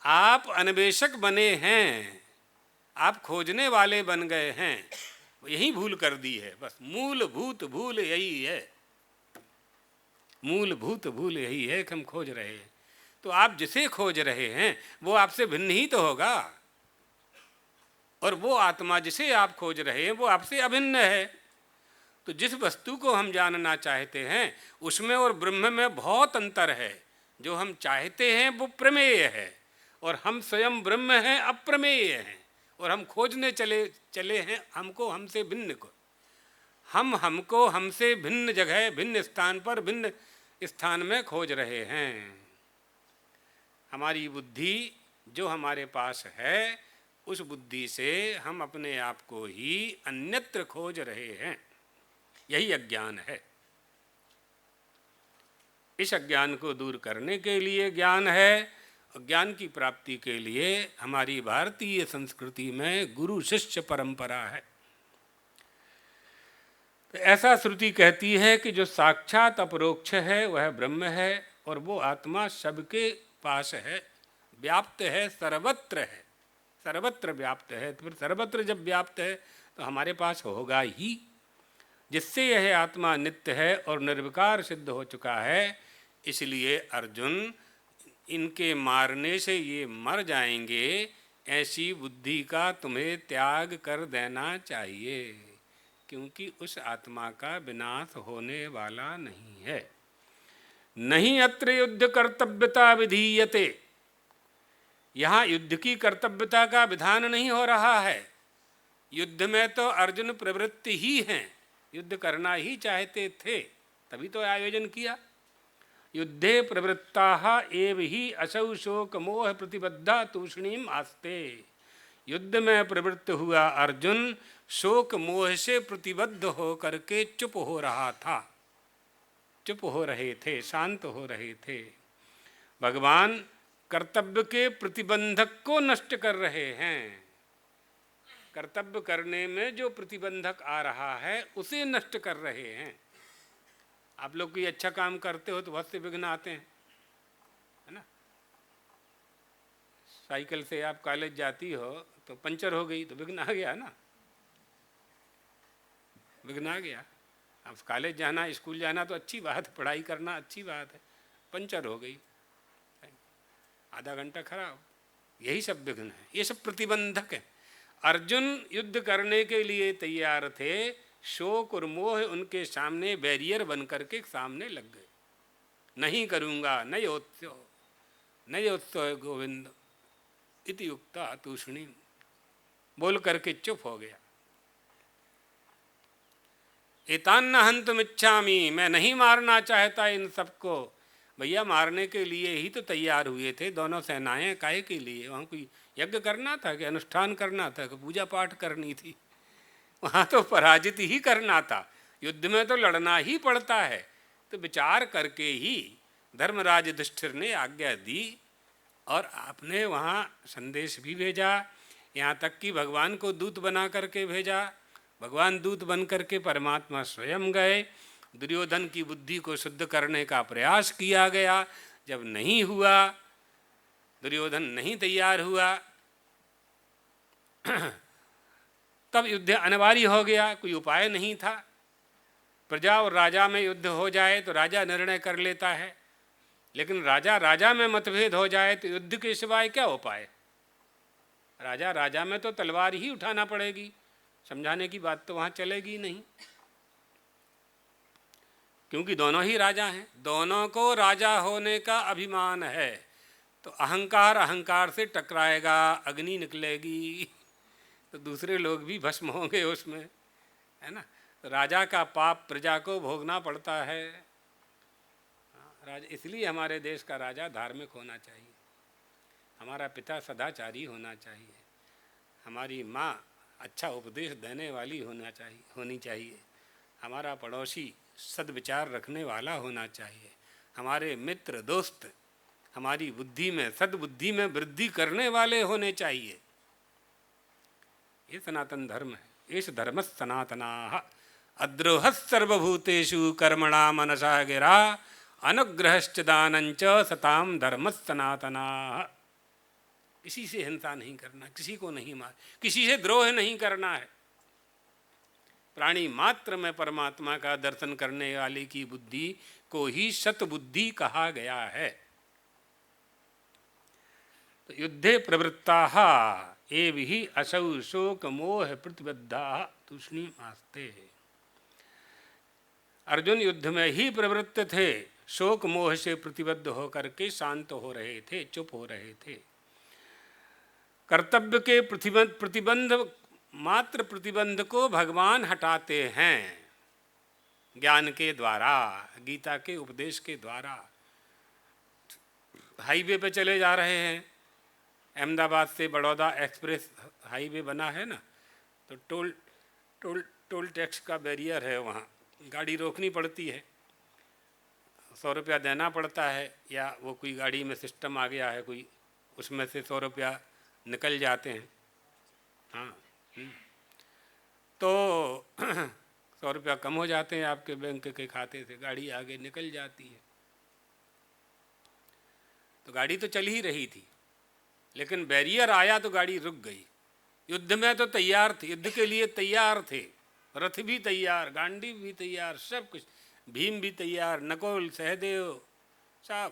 Speaker 1: आप अन्वेषक बने हैं, आप खोजने वाले बन गए हैं, यही भूल कर दी है बस। मूलभूत भूल यही है, मूलभूत भूल यही है कि हम खोज रहे हैं। तो आप जिसे खोज रहे हैं वो आपसे भिन्न ही तो होगा, और वो आत्मा जिसे आप खोज रहे हैं वो आपसे अभिन्न है। तो जिस वस्तु को हम जानना चाहते हैं उसमें और ब्रह्म में बहुत अंतर है। जो हम चाहते हैं वो प्रमेय है, और हम स्वयं ब्रह्म हैं, अप्रमेय हैं, और हम खोजने चले हैं हमको हमसे भिन्न को। हमको हमसे भिन्न जगह, भिन्न स्थान पर, भिन्न स्थान में खोज रहे हैं। हमारी बुद्धि जो हमारे पास है, उस बुद्धि से हम अपने आप को ही अन्यत्र खोज रहे हैं। यही अज्ञान है। इस अज्ञान को दूर करने के लिए ज्ञान है, और ज्ञान की प्राप्ति के लिए हमारी भारतीय संस्कृति में गुरु शिष्य परंपरा है। तो ऐसा श्रुति कहती है कि जो साक्षात अपरोक्ष है वह ब्रह्म है, और वो आत्मा सबके पास है, व्याप्त है, सर्वत्र है, सर्वत्र व्याप्त है। तो फिर सर्वत्र जब व्याप्त है तो हमारे पास होगा ही, जिससे यह आत्मा नित्य है और निर्विकार सिद्ध हो चुका है। इसलिए अर्जुन, इनके मारने से ये मर जाएंगे, ऐसी बुद्धि का तुम्हें त्याग कर देना चाहिए, क्योंकि उस आत्मा का विनाश होने वाला नहीं है। नहीं अत्र युद्ध कर्तव्यता विधीयते, यहाँ युद्ध की कर्तव्यता का विधान नहीं हो रहा है। युद्ध में तो अर्जुन प्रवृत्ति ही हैं, युद्ध करना ही चाहते थे, तभी तो आयोजन किया। युद्धे प्रवृत्ताः एव ही असौ शोक मोह प्रतिबद्धा तूष्णीम आस्ते। युद्ध में प्रवृत्त हुआ अर्जुन शोक मोह से प्रतिबद्ध हो करके चुप हो रहा था, चुप हो रहे थे, शांत हो रहे थे। भगवान कर्तव्य के प्रतिबंधक को नष्ट कर रहे हैं। कर्तव्य करने में जो प्रतिबंधक आ रहा है उसे नष्ट कर रहे हैं। आप लोग कोई अच्छा काम करते हो तो बहुत से विघ्न आते हैं, है ना। साइकिल से आप कॉलेज जाती हो तो पंचर हो गई तो विघ्न आ गया ना, विघ्न आ गया। अब कॉलेज जाना, स्कूल जाना तो अच्छी बात है, पढ़ाई करना अच्छी बात है, पंचर हो गई, आधा घंटा खराब, यही सब विघ्न है, ये सब प्रतिबंधक है। अर्जुन युद्ध करने के लिए तैयार थे, शोक और मोह उनके सामने बैरियर बन करके सामने लग गए। नहीं करूँगा, नहीं योत्सव गोविंद इति युक्ता तूष्णी, बोल करके चुप हो गया। एतान्न हन्तुमिच्छामि, मैं नहीं मारना चाहता इन सबको। भैया मारने के लिए ही तो तैयार हुए थे दोनों सेनाएं, काहे के लिए? वहाँ कोई यज्ञ करना था कि अनुष्ठान करना था कि पूजा पाठ करनी थी? वहाँ तो पराजित ही करना था। युद्ध में तो लड़ना ही पड़ता है। तो विचार करके ही धर्मराज युधिष्ठिर ने आज्ञा दी, और आपने वहाँ संदेश भी भेजा, यहाँ तक कि भगवान को दूत बना करके भेजा। भगवान दूत बन करके परमात्मा स्वयं गए, दुर्योधन की बुद्धि को शुद्ध करने का प्रयास किया गया। जब नहीं हुआ, दुर्योधन नहीं तैयार हुआ, तब युद्ध अनिवार्य हो गया, कोई उपाय नहीं था। प्रजा और राजा में युद्ध हो जाए तो राजा निर्णय कर लेता है, लेकिन राजा राजा में मतभेद हो जाए तो युद्ध के सिवाय क्या उपाय? राजा राजा में तो तलवार ही उठाना पड़ेगी, समझाने की बात तो वहाँ चलेगी नहीं, क्योंकि दोनों ही राजा हैं, दोनों को राजा होने का अभिमान है। तो अहंकार अहंकार से टकराएगा, अग्नि निकलेगी, तो दूसरे लोग भी भस्म होंगे उसमें, है ना। तो राजा का पाप प्रजा को भोगना पड़ता है। इसलिए हमारे देश का राजा धार्मिक होना चाहिए, हमारा पिता सदाचारी होना चाहिए, हमारी माँ अच्छा उपदेश देने वाली होनी चाहिए, हमारा पड़ोसी सद्विचार रखने वाला होना चाहिए, हमारे मित्र दोस्त हमारी बुद्धि में सद्बुद्धि में वृद्धि करने वाले होने चाहिए। ये सनातन धर्म है। एष धर्म सनातनाः अद्रोह सर्वभूतेषु कर्मणा मनसा गिरा अनुग्रहश्च दानञ्च सताम धर्म सनातनाः। किसी से हिंसा नहीं करना, किसी को नहीं मार, किसी से द्रोह नहीं करना है। प्राणी मात्र में परमात्मा का दर्शन करने वाले की बुद्धि को ही सतबुद्धि कहा गया है। तो युद्धे प्रवृत्ताः एवं असौ शोक मोह प्रतिबद्धाः तूष्णीमास्ते। अर्जुन युद्ध में ही प्रवृत्त थे, शोक मोह से प्रतिबद्ध होकर के शांत हो रहे थे, चुप हो रहे थे। कर्तव्य के प्रतिबंध मात्र प्रतिबंध को भगवान हटाते हैं ज्ञान के द्वारा, गीता के उपदेश के द्वारा। हाईवे पे चले जा रहे हैं, अहमदाबाद से बड़ौदा एक्सप्रेस हाईवे बना है ना, तो टोल टैक्स का बैरियर है, वहाँ गाड़ी रोकनी पड़ती है, 100 रुपया देना पड़ता है, या वो कोई गाड़ी में सिस्टम आ गया है कोई, उसमें से 100 रुपया निकल जाते हैं। हाँ, तो 100 रुपया कम हो जाते हैं आपके बैंक के खाते से, गाड़ी आगे निकल जाती है। तो गाड़ी तो चल ही रही थी, लेकिन बैरियर आया तो गाड़ी रुक गई। युद्ध में तो तैयार थे, युद्ध के लिए तैयार थे, रथ भी तैयार, गांडीव भी तैयार, सब कुछ, भीम भी तैयार, नकुल सहदेव सब,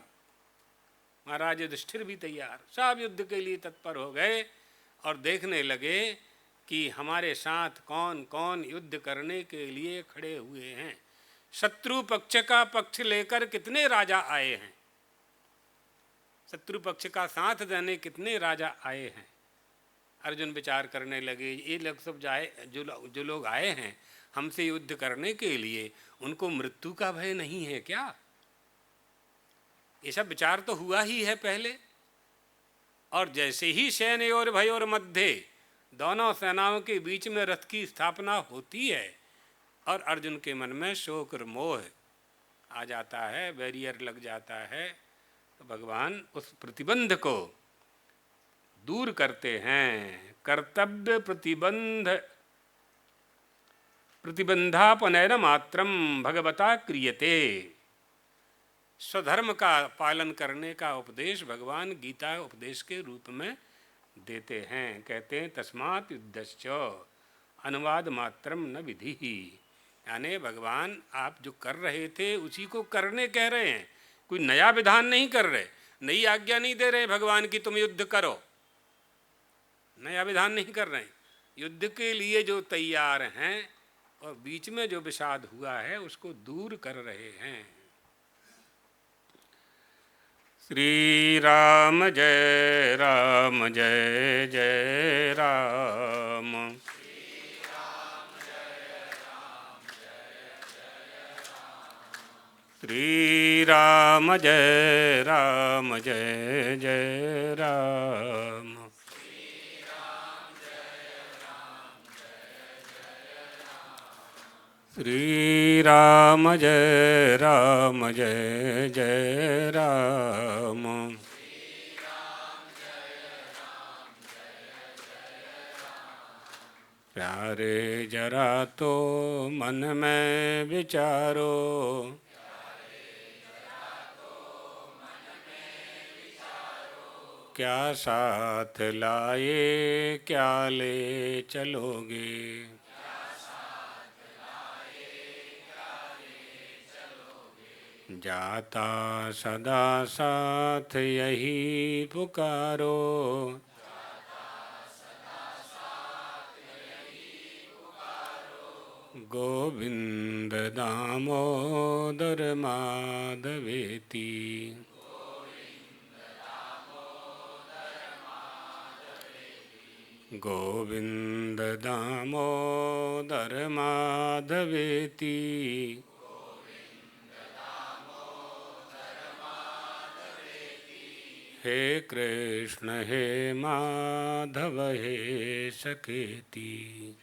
Speaker 1: महाराज युधिष्ठिर भी तैयार, सब युद्ध के लिए तत्पर हो गए और देखने लगे कि हमारे साथ कौन कौन युद्ध करने के लिए खड़े हुए हैं। शत्रु पक्ष का पक्ष लेकर कितने राजा आए हैं, शत्रु पक्ष का साथ देने कितने राजा आए हैं। अर्जुन विचार करने लगे, ये लोग सब जाए, जो लोग आए हैं हमसे युद्ध करने के लिए, उनको मृत्यु का भय नहीं है क्या? ये सब विचार तो हुआ ही है पहले। और जैसे ही सैन्य और भय और मध्य, दोनों सेनाओं के बीच में रथ की स्थापना होती है और अर्जुन के मन में शोक और मोह आ जाता है, बैरियर लग जाता है, तो भगवान उस प्रतिबंध को दूर करते हैं। कर्तव्य प्रतिबंधापनयन मात्रम भगवता क्रियते। स्वधर्म का पालन करने का उपदेश भगवान गीता उपदेश के रूप में देते हैं। कहते हैं तस्मात् युद्धश्च अनुवाद मात्रम न विधि, यानी भगवान आप जो कर रहे थे उसी को करने कह रहे हैं, कोई नया विधान नहीं कर रहे, नई आज्ञा नहीं दे रहे भगवान की तुम युद्ध करो, नया विधान नहीं कर रहे हैं। युद्ध के लिए जो तैयार हैं और बीच में जो विषाद हुआ है उसको दूर कर रहे हैं। श्री राम जय राम जय जय राम। श्री राम जय राम जय जय राम। श्री राम जय राम जय जय राम। प्यारे जरा तो मन में विचारो, क्या साथ लाए क्या ले चलोगे। जाता सदा साथ यही पुकारो। गोविंद दामोदर माधवेति। गोविंद दामोदर माधवेति। हे कृष्ण हे माधव हे सखेति।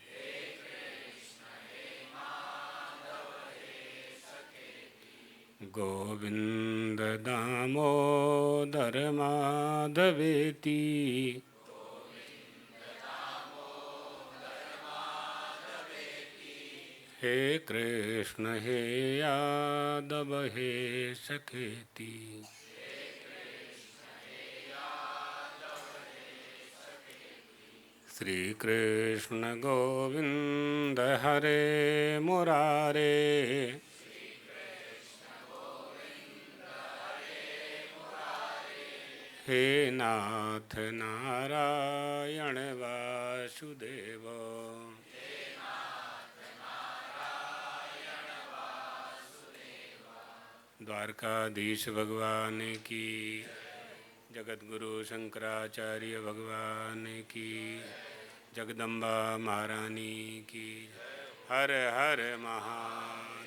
Speaker 1: गोविंद दामोदर माधवेति। हे कृष्ण हे यादव हे सखेति। श्री कृष्ण गोविंद हरे मुरारे। हे नाथ नारायण वासुदेव। द्वारकाधीश भगवान की, जगतगुरु शंकराचार्य भगवान की, जगदम्बा महारानी की। हर हर महादेव।